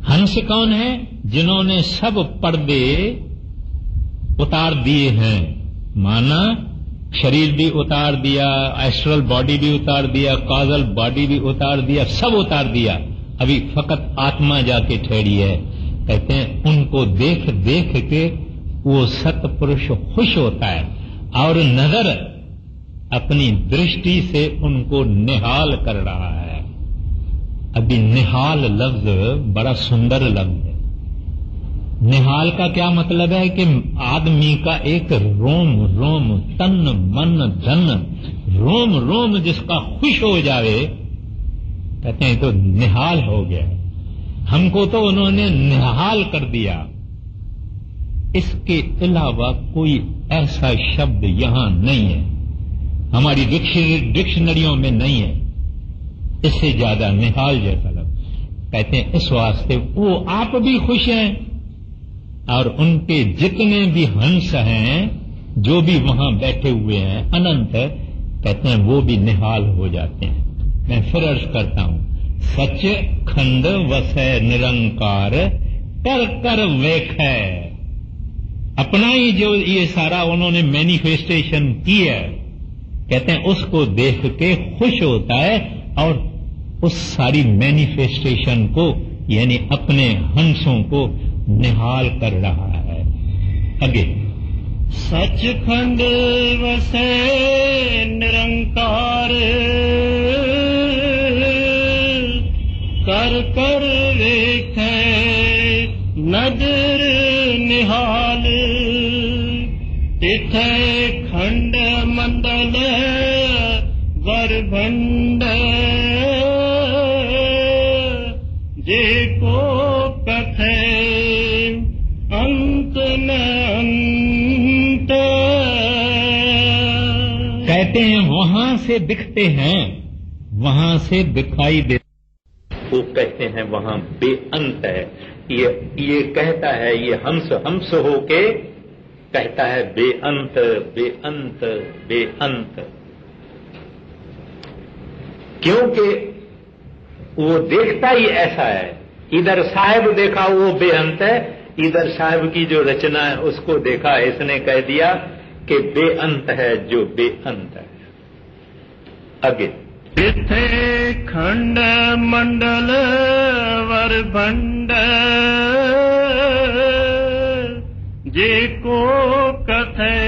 हंस कौन है? जिन्होंने सब पर्दे उतार दिए हैं, माना शरीर भी उतार दिया, एस्ट्रल बॉडी भी उतार दिया, कॉजल बॉडी भी उतार दिया, सब उतार दिया, अभी फकत आत्मा जाके ठहरी है। कहते हैं उनको देख देख के वो सतपुरुष खुश होता है और नजर अपनी दृष्टि से उनको निहाल कर रहा है। अभी निहाल लफ्ज बड़ा सुंदर लफ्ज है। निहाल का क्या मतलब है कि आदमी का एक रोम रोम, तन मन धन, रोम रोम जिसका खुश हो जावे, कहते हैं तो निहाल हो गया। हमको तो उन्होंने निहाल कर दिया। इसके अलावा कोई ऐसा शब्द यहां नहीं है, हमारी डिक्शनरियों में नहीं है इससे ज्यादा निहाल जैसा लफ्ज। कहते हैं इस वास्ते वो आप भी खुश हैं और उनके जितने भी हंस हैं, जो भी वहां बैठे हुए हैं अनंत, कहते हैं वो भी निहाल हो जाते हैं। मैं फिर अर्ज करता हूं, सच खंड वसै निरंकार कर कर वेखै। अपना ही जो ये सारा उन्होंने मैनिफेस्टेशन की है, कहते हैं उसको देख के खुश होता है और उस सारी मैनिफेस्टेशन को यानी अपने हंसों को निहाल कर रहा है। आगे सचखंड वसे निरंकार कर कर वेखे नदर निहाल। तिथे खंड मंडल वरभंड जेको कथे अंत न अंत। कहते हैं वहां से दिखते हैं, वहां से दिखाई दे, वो कहते हैं वहां बेअंत है। ये कहता है, ये हंस होके कहता है बेअंत बेअंत बेअंत, क्योंकि वो देखता ही ऐसा है। इधर साहिब देखा वो बेअंत है, इधर साहिब की जो रचना है उसको देखा, इसने कह दिया कि बेअंत है जो बेअंत है। आगे तिथे खंड मंडल वरभंड जेको कथे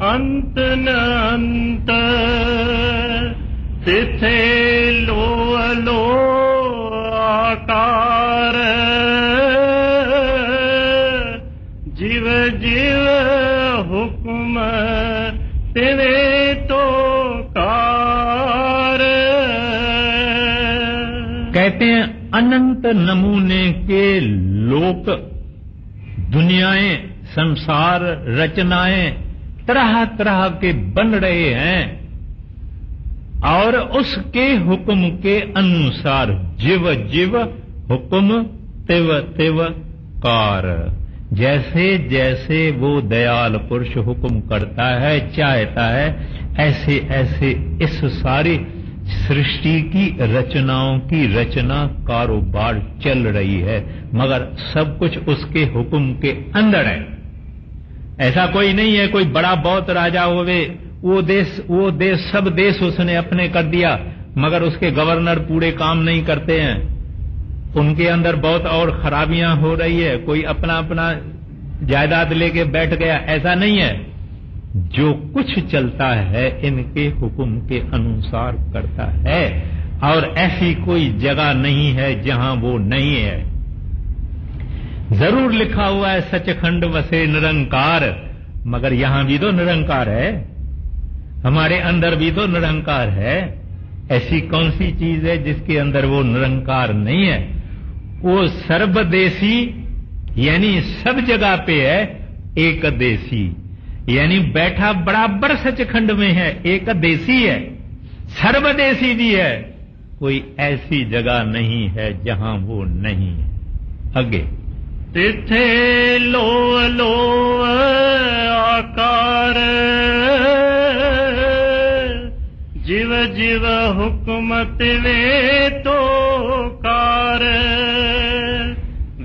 अंत न अंत। तिथे लो लो आकार जीव जीव हुक्म तेरे तो कार। कहते हैं अनंत नमूने के लोक, दुनियाएं, संसार, रचनाएं तरह तरह के बन रहे हैं और उसके हुक्म के अनुसार जिव जिव हुक्म तिव तिव कार। जैसे जैसे वो दयाल पुरुष हुक्म करता है, चाहता है, ऐसे ऐसे इस सारी सृष्टि की रचनाओं की रचना कारोबार चल रही है, मगर सब कुछ उसके हुक्म के अंदर है। ऐसा कोई नहीं है कोई बड़ा बहुत राजा होवे, वो देश सब देश उसने अपने कर दिया, मगर उसके गवर्नर पूरे काम नहीं करते हैं, उनके अंदर बहुत और खराबियां हो रही है, कोई अपना अपना जायदाद लेके बैठ गया, ऐसा नहीं है। जो कुछ चलता है इनके हुक्म के अनुसार करता है और ऐसी कोई जगह नहीं है जहां वो नहीं है। जरूर लिखा हुआ है सचखंड वसे निरंकार, मगर यहां भी तो निरंकार है, हमारे अंदर भी तो निरंकार है। ऐसी कौन सी चीज है जिसके अंदर वो निरंकार नहीं है? वो सर्वदेशी यानी सब जगह पे है, एक देशी यानी बैठा बराबर सचखंड में है, एक देशी है, सर्वदेशी भी है कोई ऐसी जगह नहीं है जहां वो नहीं है। आगे तिथे लो लो आकार जिव जिव हुक्म तिवे तो कार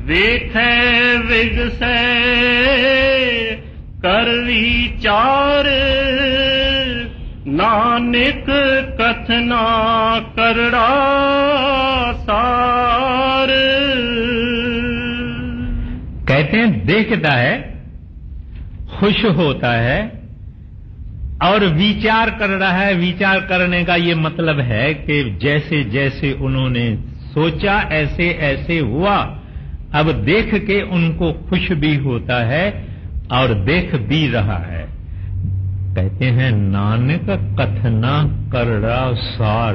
वेखै विगसै कर विचार नानक कथना करड़ा सार। कहते हैं देखता है, खुश होता है और विचार कर रहा है। विचार करने का ये मतलब है कि जैसे जैसे उन्होंने सोचा ऐसे ऐसे हुआ। अब देख के उनको खुश भी होता है और देख भी रहा है। कहते हैं नानक कथना करड़ा सार।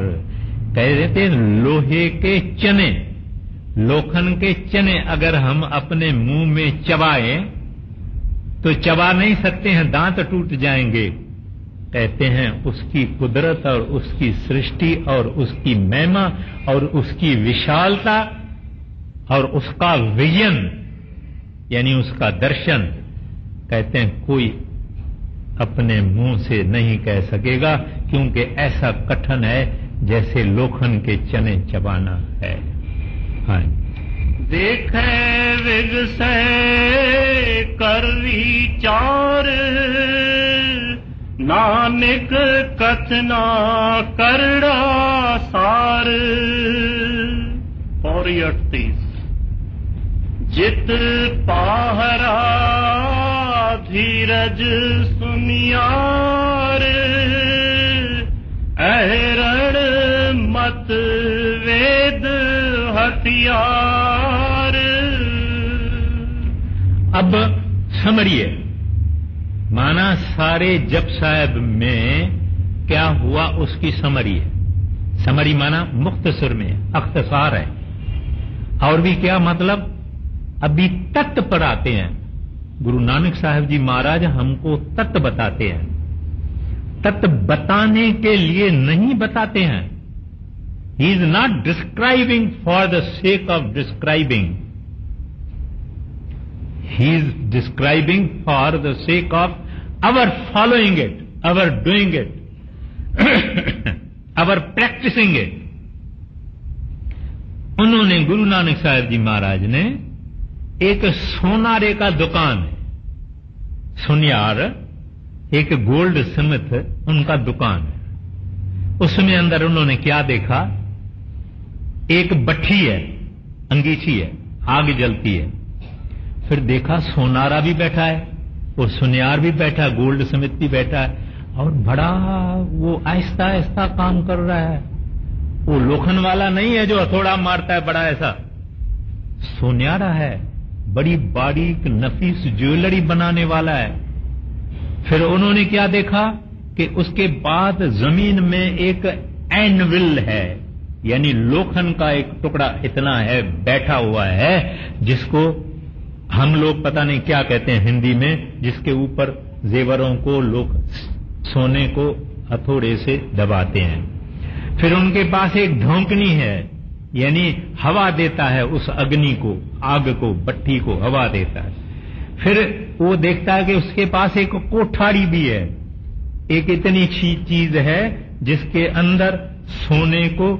कहते हैं लोहे के चने, लोखन के चने अगर हम अपने मुंह में चबाएं तो चबा नहीं सकते हैं, दांत टूट जाएंगे। कहते हैं उसकी कुदरत और उसकी सृष्टि और उसकी महिमा और उसकी विशालता और उसका विजन यानी उसका दर्शन, कहते हैं कोई अपने मुंह से नहीं कह सकेगा, क्योंकि ऐसा कठिन है जैसे लोखन के चने चबाना है। हाँ, देखे विगसै कर विचार नानक कथना करड़ा सार। पौड़ी 38 जित पाहरा धीरज सुनियार अहरण मत वेद हथियार। अब समझिए, माना सारे जप साहब में क्या हुआ उसकी समरी है। समरी माना मुख्तसर में, अख्तसार है। और भी क्या मतलब, अभी तत्व पर आते हैं। गुरु नानक साहब जी महाराज हमको तत्व बताते हैं। तत्व बताने के लिए नहीं बताते हैं। He is not describing for the sake of describing, he is describing for the sake of our following it, our doing it, our practicing it. उन्होंने गुरु नानक साहब जी महाराज ने एक सोनारे का दुकान है, सुनियार, एक गोल्ड स्मिथ उनका दुकान है। उसमें अंदर उन्होंने क्या देखा, एक भट्ठी है, अंगीठी है, आग जलती है। फिर देखा सोनारा भी बैठा है, वो सुनियार भी बैठा है, गोल्ड स्मिथ भी बैठा है और बड़ा वो आहिस्ता आहिस्ता काम कर रहा है। वो लोखन वाला नहीं है जो हथौड़ा मारता है बड़ा, ऐसा सोनियारा है, बड़ी बारीक नफीस ज्वेलरी बनाने वाला है। फिर उन्होंने क्या देखा कि उसके बाद जमीन में एक एनविल है, यानी लोखन का एक टुकड़ा इतना है बैठा हुआ है, जिसको हम लोग पता नहीं क्या कहते हैं हिंदी में, जिसके ऊपर जेवरों को लोग सोने को हथौड़े से दबाते हैं। फिर उनके पास एक ढोंकनी है, यानी हवा देता है उस अग्नि को, आग को, भट्ठी को हवा देता है। फिर वो देखता है कि उसके पास एक कोठारी भी है, एक इतनी चीज है जिसके अंदर सोने को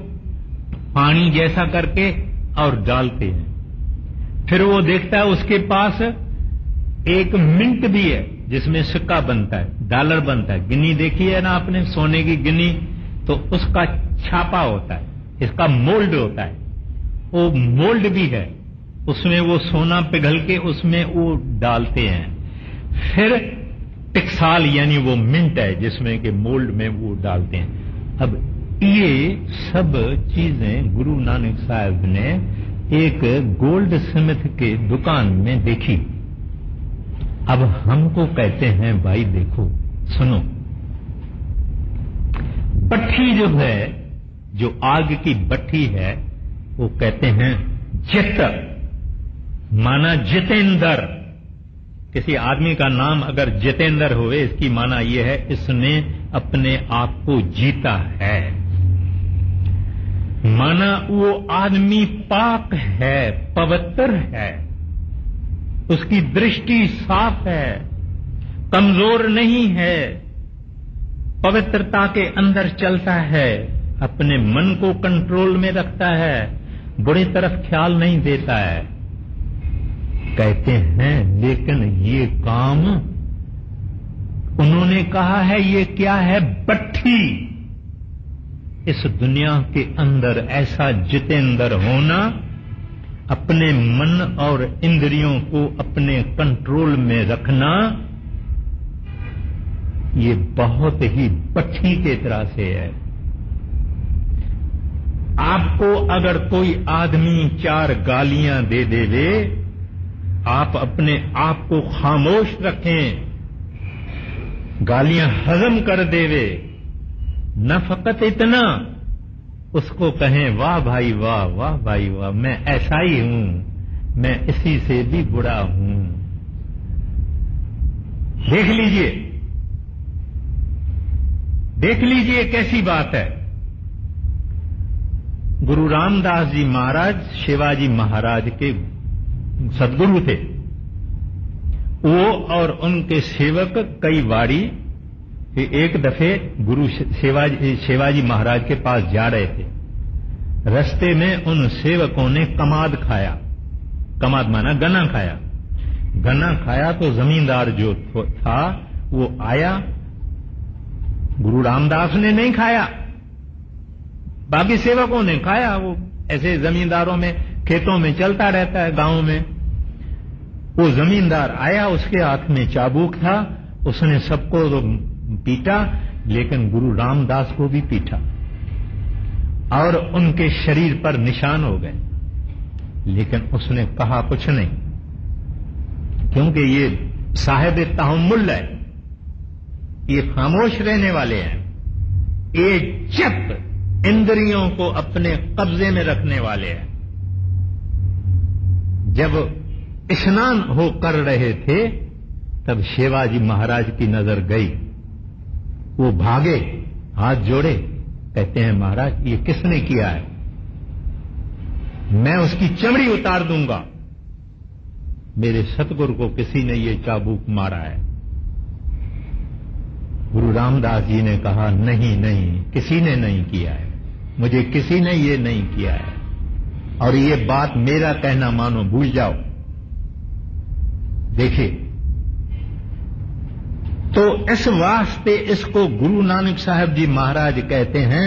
पानी जैसा करके और डालते हैं। फिर वो देखता है उसके पास एक मिंट भी है जिसमें सिक्का बनता है, डॉलर बनता है। गिनी देखी है ना आपने, सोने की गिनी, तो उसका छापा होता है, इसका मोल्ड होता है, वो मोल्ड भी है, उसमें वो सोना पिघल के उसमें वो डालते हैं। फिर टिक्साल यानी वो मिंट है जिसमें के मोल्ड में वो डालते हैं। अब ये सब चीजें गुरु नानक साहब ने एक गोल्ड स्मिथ के दुकान में देखी। अब हमको कहते हैं भाई देखो सुनो, भट्ठी जो है, जो आग की भट्ठी है, वो कहते हैं जित, माना जितेंद्र। किसी आदमी का नाम अगर जितेंद्र होवे, इसकी माना यह है इसने अपने आप को जीता है। माना वो आदमी पाक है, पवित्र है, उसकी दृष्टि साफ है, कमजोर नहीं है, पवित्रता के अंदर चलता है, अपने मन को कंट्रोल में रखता है, बुरी तरफ ख्याल नहीं देता है। कहते हैं लेकिन ये काम उन्होंने कहा है ये क्या है? बट्ठी। इस दुनिया के अंदर ऐसा जितेंद्र होना, अपने मन और इंद्रियों को अपने कंट्रोल में रखना, ये बहुत ही बट्ठी के तरह से है। आपको अगर कोई आदमी 4 गालियां दे देवे, आप अपने आप को खामोश रखें, गालियां हजम कर देवे, न फकत इतना उसको कहें वाह भाई वाह, वाह भाई वाह, मैं ऐसा ही हूं, मैं इसी से भी बुरा हूं। देख लीजिए, देख लीजिए कैसी बात है। गुरु रामदास जी महाराज शिवाजी महाराज के सदगुरु थे। वो और उनके सेवक कई बारी एक दफे गुरु शिवाजी महाराज के पास जा रहे थे। रास्ते में उन सेवकों ने कमाद खाया। कमाद माना गन्ना खाया। गन्ना खाया तो जमींदार जो था वो आया। गुरु रामदास ने नहीं खाया, बाकी सेवकों ने खाया। वो ऐसे जमींदारों में खेतों में चलता रहता है, गांव में। वो जमींदार आया, उसके हाथ में चाबुक था, उसने सबको तो पीटा, लेकिन गुरु रामदास को भी पीटा और उनके शरीर पर निशान हो गए। लेकिन उसने कहा कुछ नहीं, क्योंकि ये साहिब तहम्मुल है, ये खामोश रहने वाले हैं, ये जब इंद्रियों को अपने कब्जे में रखने वाले हैं। जब स्नान हो कर रहे थे तब शिवाजी महाराज की नजर गई। वो भागे, हाथ जोड़े, कहते हैं महाराज ये किसने किया है? मैं उसकी चमड़ी उतार दूंगा। मेरे सतगुरु को किसी ने ये चाबुक मारा है। गुरु रामदास जी ने कहा नहीं नहीं, किसी ने नहीं किया है, मुझे किसी ने ये नहीं किया है, और ये बात मेरा कहना मानो, भूल जाओ। देखिए, तो इस वास्ते इसको गुरु नानक साहब जी महाराज कहते हैं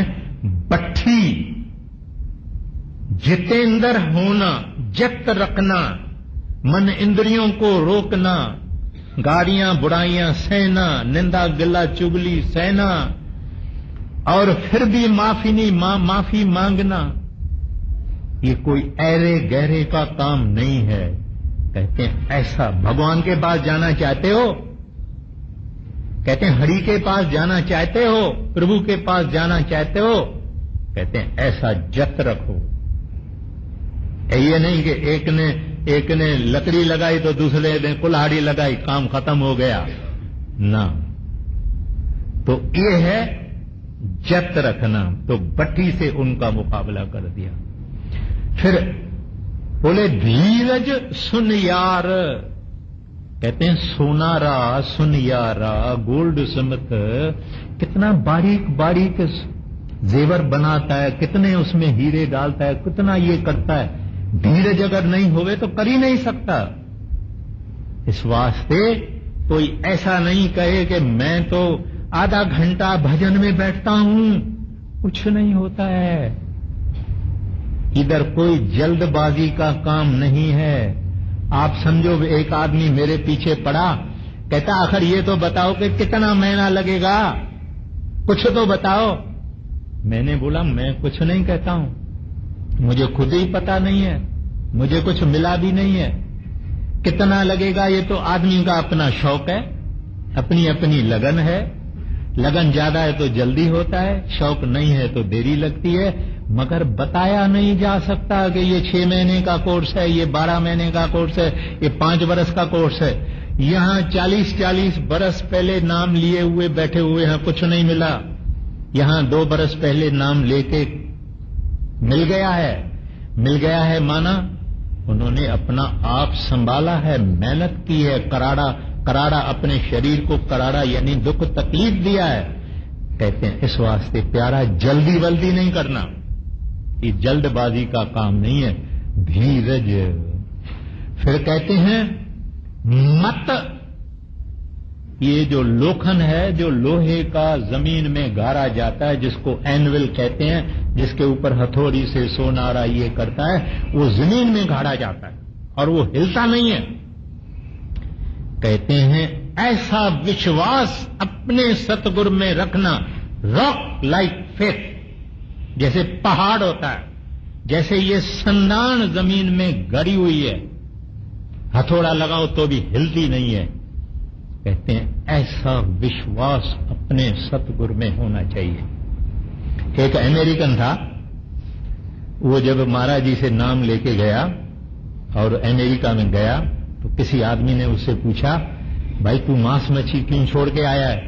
बट्ठी। जितेंद्र होना, जत रखना, मन इंद्रियों को रोकना, गालियां बुराइयां सहना, निंदा गिला चुगली सहना, और फिर भी माफी मांगना, ये कोई ऐरे गहरे का काम नहीं है। कहते हैं ऐसा भगवान के पास जाना चाहते हो? कहते हैं हरि के पास जाना चाहते हो? प्रभु के पास जाना चाहते हो? कहते हैं ऐसा जत रखो। ये नहीं कि एक ने लकड़ी लगाई तो दूसरे ने कुल्हाड़ी लगाई, काम खत्म हो गया ना। तो ये है जत रखना। तो बट्टी से उनका मुकाबला कर दिया। फिर बोले धीरज सुन यार। कहते हैं सोनारा सुन यारा, गोल्ड स्मिथ कितना बारीक बारीक जेवर बनाता है, कितने उसमें हीरे डालता है, कितना ये करता है। धीरज अगर नहीं होवे तो कर ही नहीं सकता। इस वास्ते कोई ऐसा नहीं कहे कि मैं तो आधा घंटा भजन में बैठता हूं, कुछ नहीं होता है। इधर कोई जल्दबाजी का काम नहीं है। आप समझो एक आदमी मेरे पीछे पड़ा, कहता आखिर ये तो बताओ कि कितना महीना लगेगा, कुछ तो बताओ। मैंने बोला मैं कुछ नहीं कहता हूं, मुझे खुद ही पता नहीं है, मुझे कुछ मिला भी नहीं है। कितना लगेगा ये तो आदमी का अपना शौक है, अपनी अपनी लगन है। लगन ज्यादा है तो जल्दी होता है, शौक नहीं है तो देरी लगती है। मगर बताया नहीं जा सकता कि ये 6 महीने का कोर्स है, ये 12 महीने का कोर्स है, ये 5 बरस का कोर्स है। यहां 40-40 बरस पहले नाम लिए हुए बैठे हुए हैं, कुछ नहीं मिला। यहां 2 बरस पहले नाम लेके मिल गया है। मिल गया है माना उन्होंने अपना आप संभाला है, मेहनत की है, कराड़ा अपने शरीर को कराड़ा यानी दुख तकलीफ दिया है। कहते हैं इस वास्ते प्यारा जल्दी वल्दी नहीं करना, ये जल्दबाजी का काम नहीं है, धीरज। फिर कहते हैं मत, ये जो लोखन है, जो लोहे का जमीन में गाड़ा जाता है, जिसको एनविल कहते हैं, जिसके ऊपर हथौड़ी से सोनारा ये करता है, वो जमीन में गाड़ा जाता है और वो हिलता नहीं है। कहते हैं ऐसा विश्वास अपने सतगुरु में रखना, रॉक लाइक फेथ, जैसे पहाड़ होता है, जैसे ये संदान जमीन में गड़ी हुई है, हथौड़ा लगाओ तो भी हिलती नहीं है। कहते हैं ऐसा विश्वास अपने सतगुरु में होना चाहिए। एक अमेरिकन था, वो जब महाराज जी से नाम लेके गया और अमेरिका में गया तो किसी आदमी ने उससे पूछा, भाई तू मांस मच्छी क्यों छोड़ के आया है,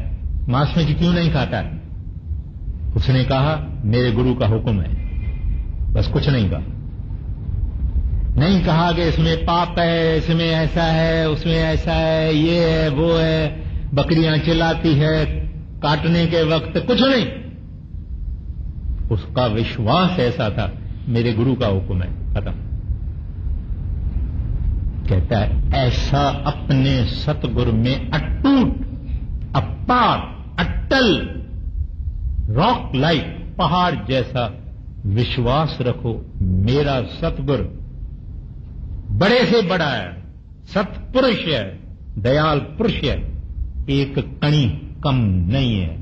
मांस मच्छी क्यों नहीं खाता है? उसने कहा मेरे गुरु का हुक्म है, बस कुछ नहीं कहा। नहीं कहा कि इसमें पाप है, इसमें ऐसा है, उसमें ऐसा है, ये है, वो है, बकरियां चिल्लाती है काटने के वक्त, कुछ नहीं। उसका विश्वास ऐसा था, मेरे गुरु का हुक्म है, खत्म। कहता है ऐसा अपने सतगुरु में अटूट, अपार, अटल, रॉक लाइक, पहाड़ जैसा विश्वास रखो। मेरा सतगुरु बड़े से बड़ा है, सतपुरुष है, दयाल पुरुष है, एक कणी कम नहीं है।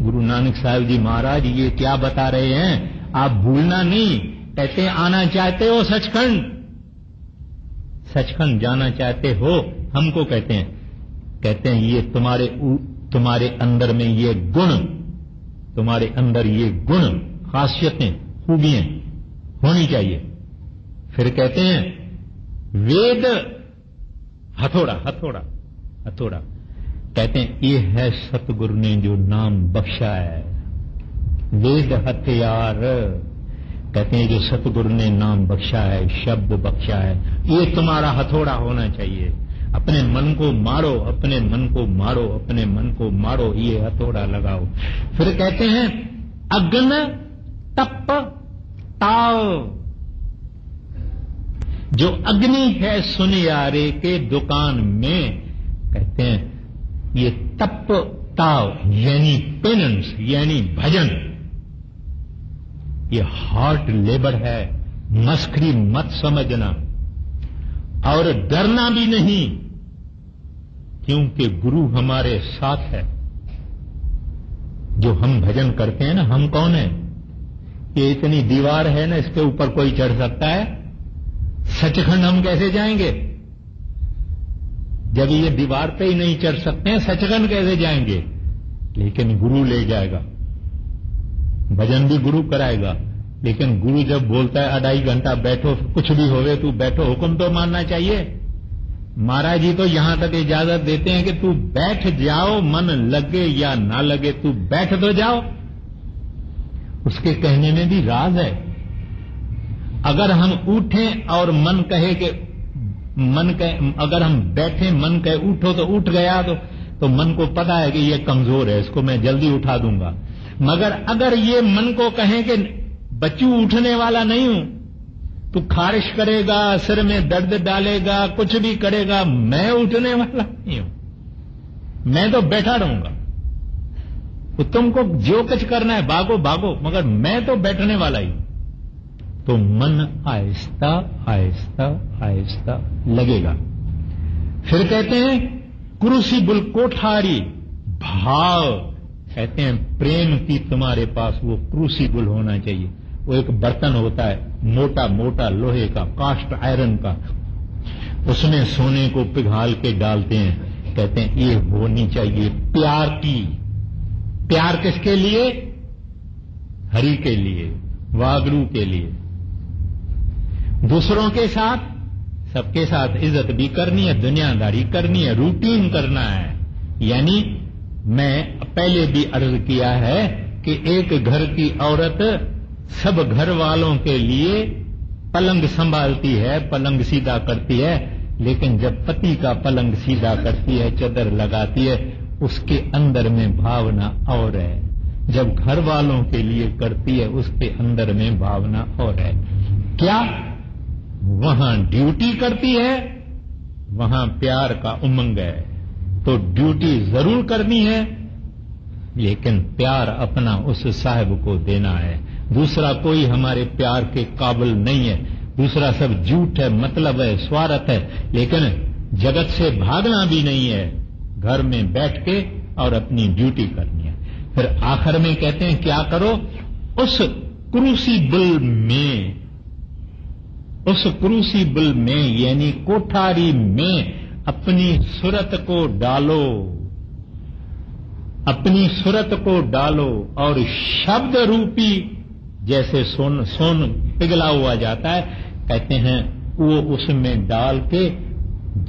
गुरु नानक साहिब जी महाराज ये क्या बता रहे हैं, आप भूलना नहीं। कहते हैं आना चाहते हो सचखंड, सचखंड जाना चाहते हो, हमको कहते हैं ये तुम्हारे अंदर में ये गुण, तुम्हारे अंदर ये गुण, खासियतें, खूबियां होनी चाहिए। फिर कहते हैं वेद, हथौड़ा, हथौड़ा, हथौड़ा। कहते हैं ये है सतगुरु ने जो नाम बख्शा है, वेद हथियार। कहते हैं जो सतगुरु ने नाम बख्शा है, शब्द बख्शा है, ये तुम्हारा हथौड़ा होना चाहिए। अपने मन को मारो, अपने मन को मारो, अपने मन को मारो, ये हथौड़ा लगाओ। फिर कहते हैं अग्न तप ताव, जो अग्नि है सुनियारे के दुकान में, कहते हैं ये तप ताव यानी पेनेंस, यानी भजन, ये हार्ड लेबर है, मस्करी मत समझना और डरना भी नहीं, क्योंकि गुरु हमारे साथ है। जो हम भजन करते हैं ना, हम कौन है? ये इतनी दीवार है ना, इसके ऊपर कोई चढ़ सकता है? सचखंड हम कैसे जाएंगे? जब ये दीवार पे ही नहीं चढ़ सकते हैं, सचखंड कैसे जाएंगे? लेकिन गुरु ले जाएगा, भजन भी गुरु कराएगा। लेकिन गुरु जब बोलता है 2.5 घंटा बैठो, कुछ भी होवे तू बैठो, हुक्म तो मानना चाहिए। महाराज जी तो यहां तक इजाजत देते हैं कि तू बैठ जाओ, मन लगे या ना लगे, तू बैठ तो जाओ। उसके कहने में भी राज है। अगर हम उठें और मन कहे कि अगर हम बैठे, मन कहे उठो तो उठ गया, तो मन को पता है कि ये कमजोर है, इसको मैं जल्दी उठा दूंगा। मगर अगर ये मन को कहें कि बच्चू उठने वाला नहीं हूं, तू खारिश करेगा, सिर में दर्द डालेगा, कुछ भी करेगा, मैं उठने वाला नहीं हूं, मैं तो बैठा रहूंगा। तो तुमको जो कुछ करना है भागो भागो, मगर मैं तो बैठने वाला ही। तो मन आहिस्ता आहिस्ता आहिस्ता लगेगा। फिर कहते हैं क्रूसिबल कोठारी, भाव। कहते हैं प्रेम की तुम्हारे पास वो क्रूसिबल होना चाहिए। वो एक बर्तन होता है, मोटा मोटा लोहे का, कास्ट आयरन का, उसमें सोने को पिघाल के डालते हैं। कहते हैं ये होनी चाहिए प्यार की। प्यार किसके लिए? हरि के लिए, वागरू के लिए। दूसरों के साथ, सबके साथ इज्जत भी करनी है, दुनियादारी करनी है, रूटीन करना है। यानी मैं पहले भी अर्ज किया है कि एक घर की औरत सब घर वालों के लिए पलंग संभालती है, पलंग सीधा करती है, लेकिन जब पति का पलंग सीधा करती है, चादर लगाती है, उसके अंदर में भावना और है। जब घर वालों के लिए करती है, उसके अंदर में भावना और है। क्या? वहां ड्यूटी करती है, वहां प्यार का उमंग है। तो ड्यूटी जरूर करनी है, लेकिन प्यार अपना उस साहब को देना है। दूसरा कोई हमारे प्यार के काबिल नहीं है। दूसरा सब झूठ है, मतलब है, स्वार्थ है। लेकिन जगत से भागना भी नहीं है, घर में बैठ के और अपनी ड्यूटी करनी है। फिर आखिर में कहते हैं क्या करो? उस क्रूसिबल में यानी कोठारी में अपनी सूरत को डालो, अपनी सूरत को डालो और शब्द रूपी जैसे सोन पिघला हुआ जाता है, कहते हैं वो उसमें डाल के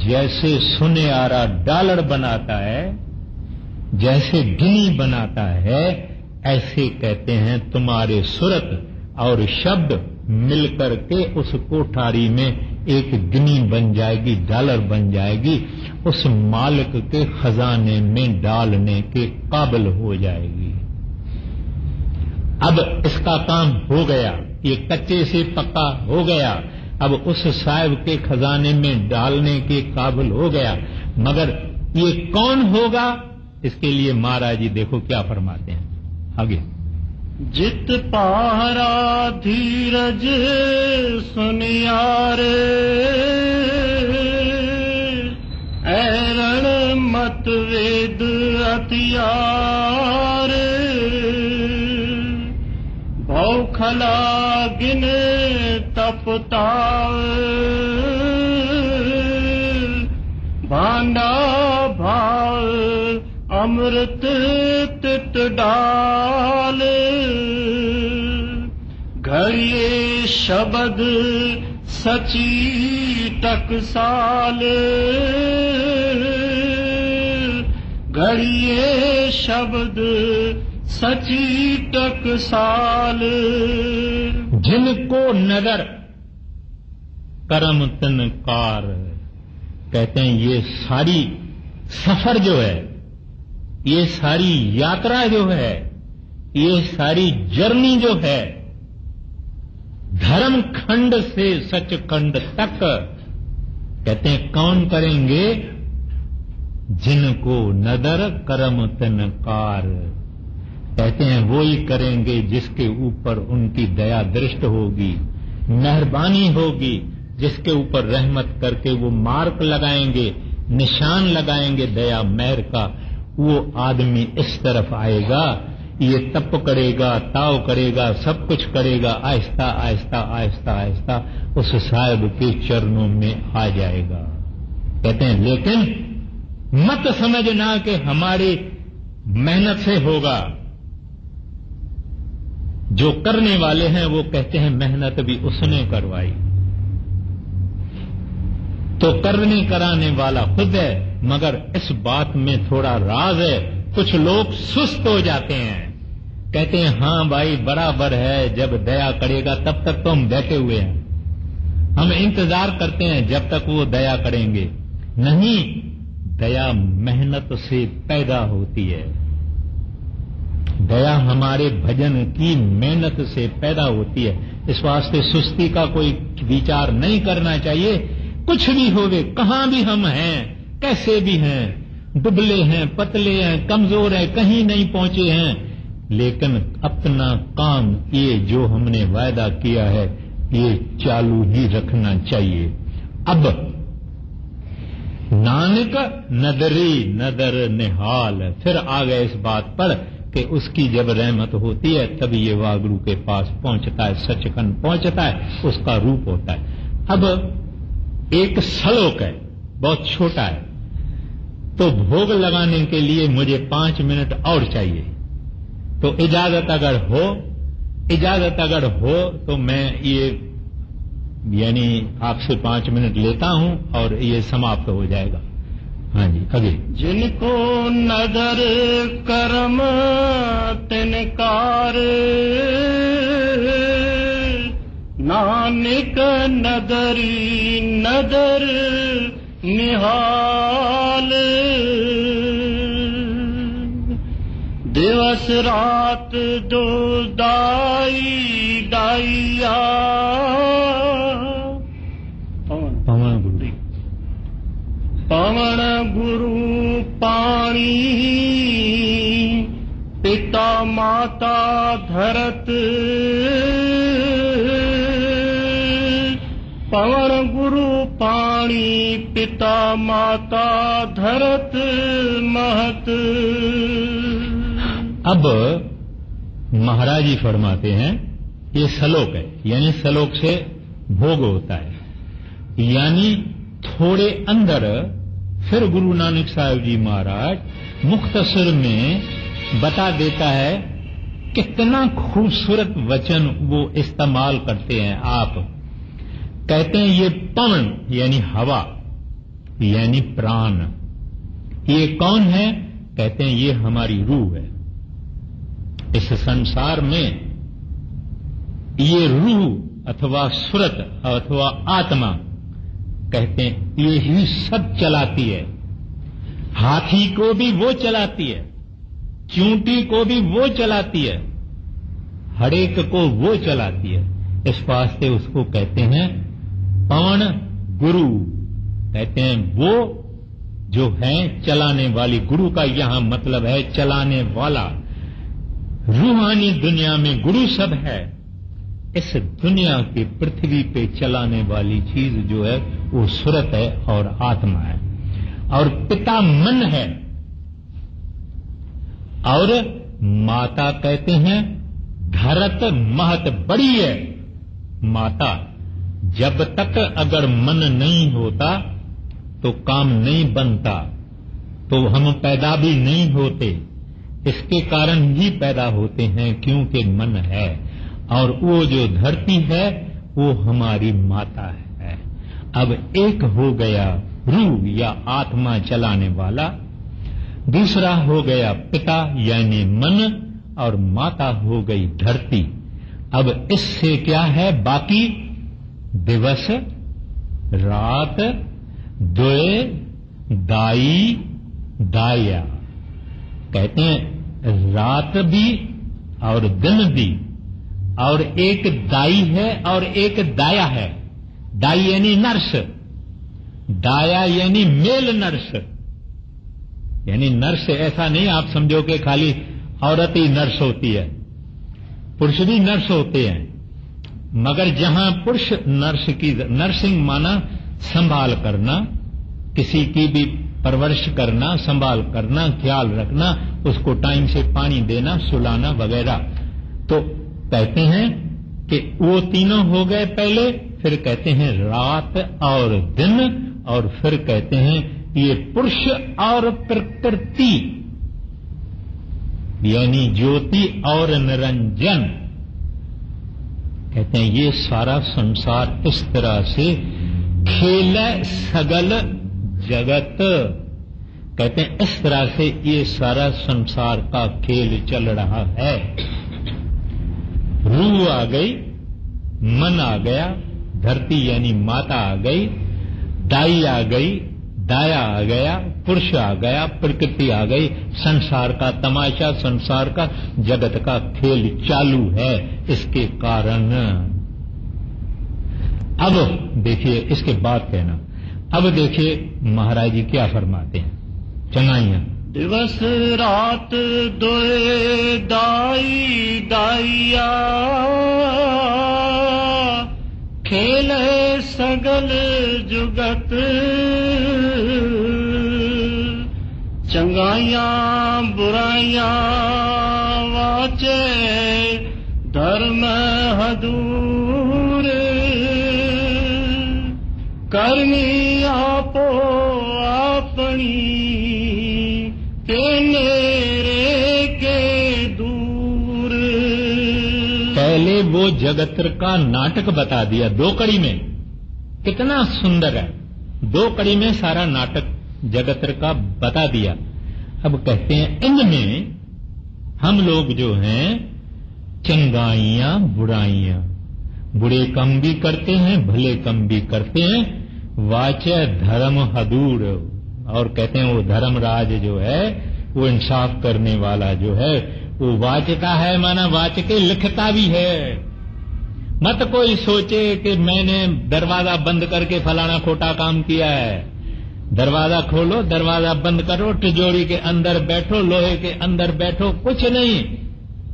जैसे सुनहरा डॉलर बनाता है, जैसे गिनी बनाता है, ऐसे कहते हैं तुम्हारे सूरत और शब्द मिलकर के उस कोठारी में एक गिनी बन जाएगी, डॉलर बन जाएगी, उस मालिक के खजाने में डालने के काबिल हो जाएगी। अब इसका काम हो गया, ये कच्चे से पक्का हो गया, अब उस साहिब के खजाने में डालने के काबिल हो गया। मगर ये कौन होगा? इसके लिए महाराज जी देखो क्या फरमाते हैं आगे। जित पहरा धीरज सुनियारे, ऐरण मत वेद हथियार, भौखला गिन तपताव, भांडा भाव अमृत तित डाल, घड़िए शब्द सची टकसाल, घड़िए शब्द सची टकसाल। जिनको नगर करम तनकार, कहते हैं ये सारी सफर जो है, ये सारी यात्रा जो है, ये सारी जर्नी जो है, धर्म खंड से सचखंड तक, कहते हैं कौन करेंगे? जिनको नदर करम तनकार, कहते हैं वो ही करेंगे जिसके ऊपर उनकी दया दृष्ट होगी, मेहरबानी होगी, जिसके ऊपर रहमत करके वो मार्क लगाएंगे, निशान लगाएंगे दया मेहर का। वो आदमी इस तरफ आएगा, ये तप करेगा, ताव करेगा, सब कुछ करेगा, आहिस्ता आहिस्ता आहिस्ता आहिस्ता उस साहिब के चरणों में आ जाएगा। कहते हैं लेकिन मत समझना कि हमारी मेहनत से होगा। जो करने वाले हैं वो कहते हैं मेहनत भी उसने करवाई, तो करने कराने वाला खुद है। मगर इस बात में थोड़ा राज है, कुछ लोग सुस्त हो जाते हैं, कहते हैं हां भाई बराबर है, जब दया करेगा तब तक तो हम बैठे हुए हैं, हम इंतजार करते हैं जब तक वो दया करेंगे। नहीं, दया मेहनत से पैदा होती है, दया हमारे भजन की मेहनत से पैदा होती है। इस वास्ते सुस्ती का कोई विचार नहीं करना चाहिए। कुछ भी होवे, कहां भी हम हैं, कैसे भी हैं, दुबले हैं, पतले हैं, कमजोर हैं, कहीं नहीं पहुंचे हैं, लेकिन अपना काम ये जो हमने वायदा किया है ये चालू ही रखना चाहिए। अब नानक नदरी नदर निहाल, फिर आ गए इस बात पर कि उसकी जब रहमत होती है तभी ये वागुरु के पास पहुंचता है, सचखंड पहुंचता है, उसका रूप होता है। अब एक श्लोक है, बहुत छोटा है, तो भोग लगाने के लिए मुझे 5 मिनट और चाहिए, तो इजाजत अगर हो तो मैं ये यानी आपसे 5 मिनट लेता हूं और ये समाप्त हो जाएगा। हाँ जी, आगे। जिनको नदर करम तिनकार, नदरी नदर निहाल दिवस रात दो दाई दाइया पवन गुरु पाणी पिता माता धरत पवन गुरु पाणी पिता माता धरत महत। अब महाराज जी फरमाते हैं ये सलोक है, यानी सलोक से भोग होता है, यानी थोड़े अंदर फिर गुरु नानक साहब जी महाराज मुख्तसर में बता देता है कितना खूबसूरत वचन वो इस्तेमाल करते हैं। आप कहते हैं ये पवन यानी हवा यानी प्राण, ये कौन है? कहते हैं ये हमारी रूह है। इस संसार में ये रूह अथवा सुरत अथवा आत्मा कहते हैं ये ही सब चलाती है। हाथी को भी वो चलाती है, चूंटी को भी वो चलाती है, हरेक को वो चलाती है। इस वास्ते उसको कहते हैं पवन गुरु, कहते हैं वो जो है चलाने वाली। गुरु का यहां मतलब है चलाने वाला। रूहानी दुनिया में गुरु सब है, इस दुनिया की पृथ्वी पे चलाने वाली चीज जो है वो सुरत है और आत्मा है। और पिता मन है और माता कहते हैं धरत महत, बड़ी है माता। जब तक अगर मन नहीं होता तो काम नहीं बनता, तो हम पैदा भी नहीं होते। इसके कारण ही पैदा होते हैं क्योंकि मन है। और वो जो धरती है वो हमारी माता है। अब एक हो गया रूह या आत्मा चलाने वाला, दूसरा हो गया पिता यानी मन, और माता हो गई धरती। अब इससे क्या है बाकी? दिवस रात द्वय दाई दाया, कहते हैं रात भी और दिन भी, और एक दाई है और एक दाया है। दाई यानी नर्स, दाया यानी मेल नर्स। यानी नर्स ऐसा नहीं आप समझो कि खाली औरत ही नर्स होती है, पुरुष भी नर्स होते हैं। मगर जहां पुरुष नर्स की नर्सिंग माना संभाल करना, किसी की भी परवरिश करना, संभाल करना, ख्याल रखना, उसको टाइम से पानी देना, सुलाना वगैरह, तो कहते हैं कि वो तीनों हो गए पहले, फिर कहते हैं रात और दिन, और फिर कहते हैं ये पुरुष और प्रकृति यानी ज्योति और निरंजन। कहते हैं ये सारा संसार इस तरह से खेल सगल जगत, कहते हैं इस तरह से ये सारा संसार का खेल चल रहा है। रूह आ गई, मन आ गया, धरती यानी माता आ गई, दाई आ गई, दाया आ गया, पुरुष आ गया, प्रकृति आ गई। संसार का तमाशा, संसार का जगत का खेल चालू है। इसके कारण अब देखिए, इसके बाद कहना, अब देखिए महाराज जी क्या फरमाते हैं, चंगाइयां। दिवस रात दोए दाई दाइया खेले सगल जुगत चंगाइयां बुराइयां वाचे धर्म हदूर करनी आपो अपनी तेरे के दूर। पहले वो जगत का नाटक बता दिया 2 कड़ी में, कितना सुंदर है। 2 कड़ी में सारा नाटक जगत का बता दिया। अब कहते हैं इनमें हम लोग जो हैं चंगाइयां बुराइयां, बुरे कम भी करते हैं, भले कम भी करते हैं। वाचे धर्म हदूर, और कहते हैं वो धर्मराज जो है, वो इंसाफ करने वाला जो है, वो वाचता है, माना वाच के लिखता भी है। मत कोई सोचे कि मैंने दरवाजा बंद करके फलाना खोटा काम किया है। दरवाजा खोलो, दरवाजा बंद करो, तिजोरी के अंदर बैठो, लोहे के अंदर बैठो, कुछ नहीं।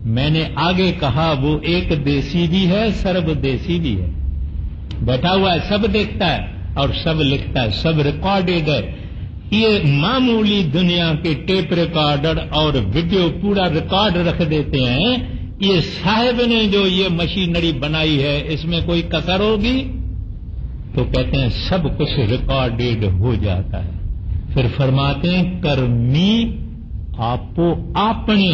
मैंने आगे कहा वो एक देशी भी है, सर्वदेशी भी है, बैठा हुआ है, सब देखता है और सब लिखता है, सब रिकॉर्डेड है। ये मामूली दुनिया के टेप रिकॉर्डर और वीडियो पूरा रिकॉर्ड रख देते हैं। ये साहब ने जो ये मशीनरी बनाई है, इसमें कोई कसर होगी? तो कहते हैं सब कुछ रिकॉर्डेड हो जाता है। फिर फरमाते हैं कर्मी आपो आपने,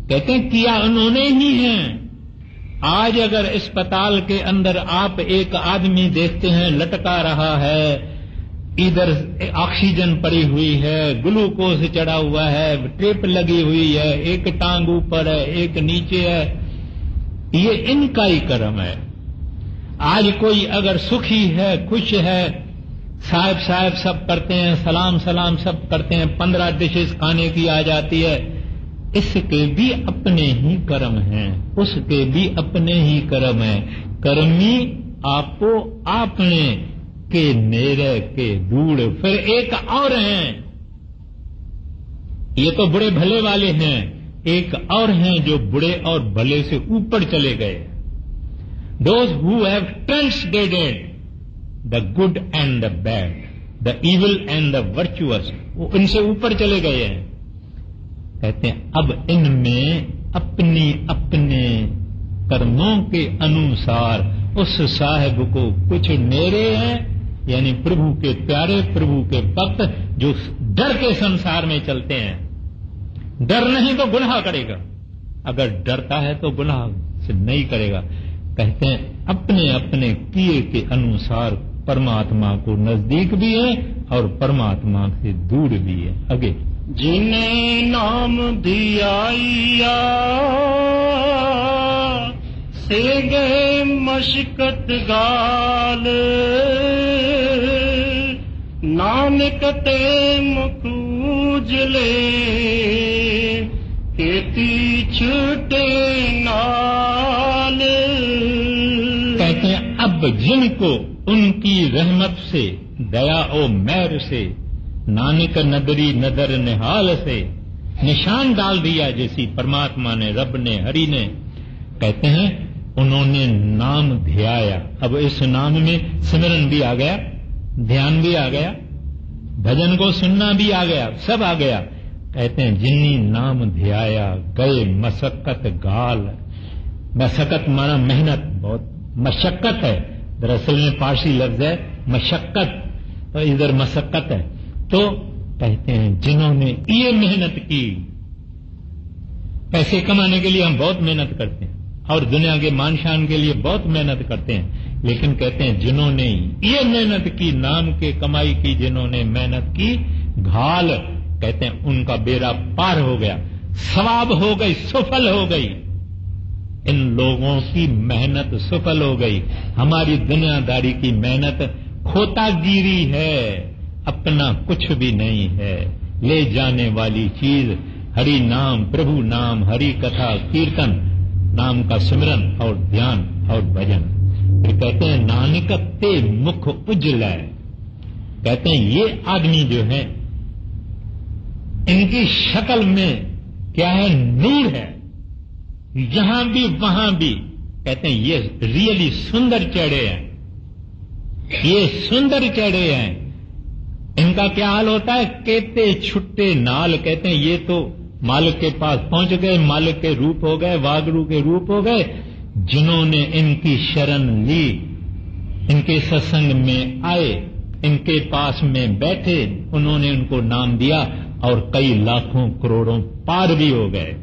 कहते हैं किया उन्होंने ही है। आज अगर अस्पताल के अंदर आप एक आदमी देखते हैं लटका रहा है, इधर ऑक्सीजन पड़ी हुई है, ग्लूकोज चढ़ा हुआ है, टेप लगी हुई है, एक टांग ऊपर है, एक नीचे है, ये इनका ही कर्म है। आज कोई अगर सुखी है, खुश है, साहब साहब सब करते हैं, सलाम सलाम सब करते हैं, 15 डिशेस खाने की आ जाती है, इसके भी अपने ही कर्म हैं, उसके भी अपने ही कर्म हैं। कर्मी आपो आपने के नेरे के दूर। फिर एक और हैं, ये तो बुरे भले वाले हैं, एक और हैं जो बुरे और भले से ऊपर चले गए। Those who have transcended the good and the bad, the evil and the virtuous, वो इनसे ऊपर चले गए हैं। कहते हैं अब इनमें अपनी अपने कर्मों के अनुसार उस साहिब को कुछ नेरे हैं, यानी प्रभु के प्यारे, प्रभु के भक्त जो डर के संसार में चलते हैं। डर नहीं तो गुनाह करेगा, अगर डरता है तो गुनाह से नहीं करेगा। कहते हैं अपने अपने किए के अनुसार परमात्मा को नजदीक भी है और परमात्मा से दूर भी है। आगे जिन्हें नाम धियाइया से गए मशकत गाल, नानक ते मुख उजले खेती छूटे नाल। कहते हैं अब जिनको उनकी रहमत से, दया और मेहर से, नानक नदरी नदर निहाल से निशान डाल दिया, जैसी परमात्मा ने, रब ने, हरि ने, कहते हैं उन्होंने नाम ध्याया। अब इस नाम में सिमरन भी आ गया, ध्यान भी आ गया, भजन को सुनना भी आ गया, सब आ गया। कहते हैं जिन्नी नाम ध्याया गए मशक्कत गाल। मशक्कत माना मेहनत, बहुत मशक्कत है, दरअसल में पारसी लफ्ज है मशक्कत, तो इधर मशक्कत है। तो कहते हैं जिन्होंने ये मेहनत की, पैसे कमाने के लिए हम बहुत मेहनत करते हैं और दुनिया के मान शान के लिए बहुत मेहनत करते हैं, लेकिन कहते हैं जिन्होंने ये मेहनत की, नाम के कमाई की, जिन्होंने मेहनत की, घाल, कहते हैं उनका बेड़ा पार हो गया, सवाब हो गई, सफल हो गई। इन लोगों की मेहनत सफल हो गई। हमारी दुनियादारी की मेहनत खोतागिरी है, अपना कुछ भी नहीं है। ले जाने वाली चीज हरि नाम, प्रभु नाम, हरि कथा, कीर्तन, नाम का सिमरन और ध्यान और भजन। फिर कहते हैं नानक ते मुख उजला। कहते हैं ये आदमी जो है, इनकी शक्ल में क्या है, नूर है, यहां भी वहां भी। कहते हैं ये रियली सुंदर चेहरे हैं, ये सुंदर चेहरे हैं। इनका क्या हाल होता है, केते छुट्टे नाल। कहते हैं ये तो मालिक के पास पहुंच गए, मालिक के रूप हो गए, वागरू के रूप हो गए। जिन्होंने इनकी शरण ली, इनके सत्संग में आए, इनके पास में बैठे, उन्होंने उनको नाम दिया और कई लाखों करोड़ों पार भी हो गए।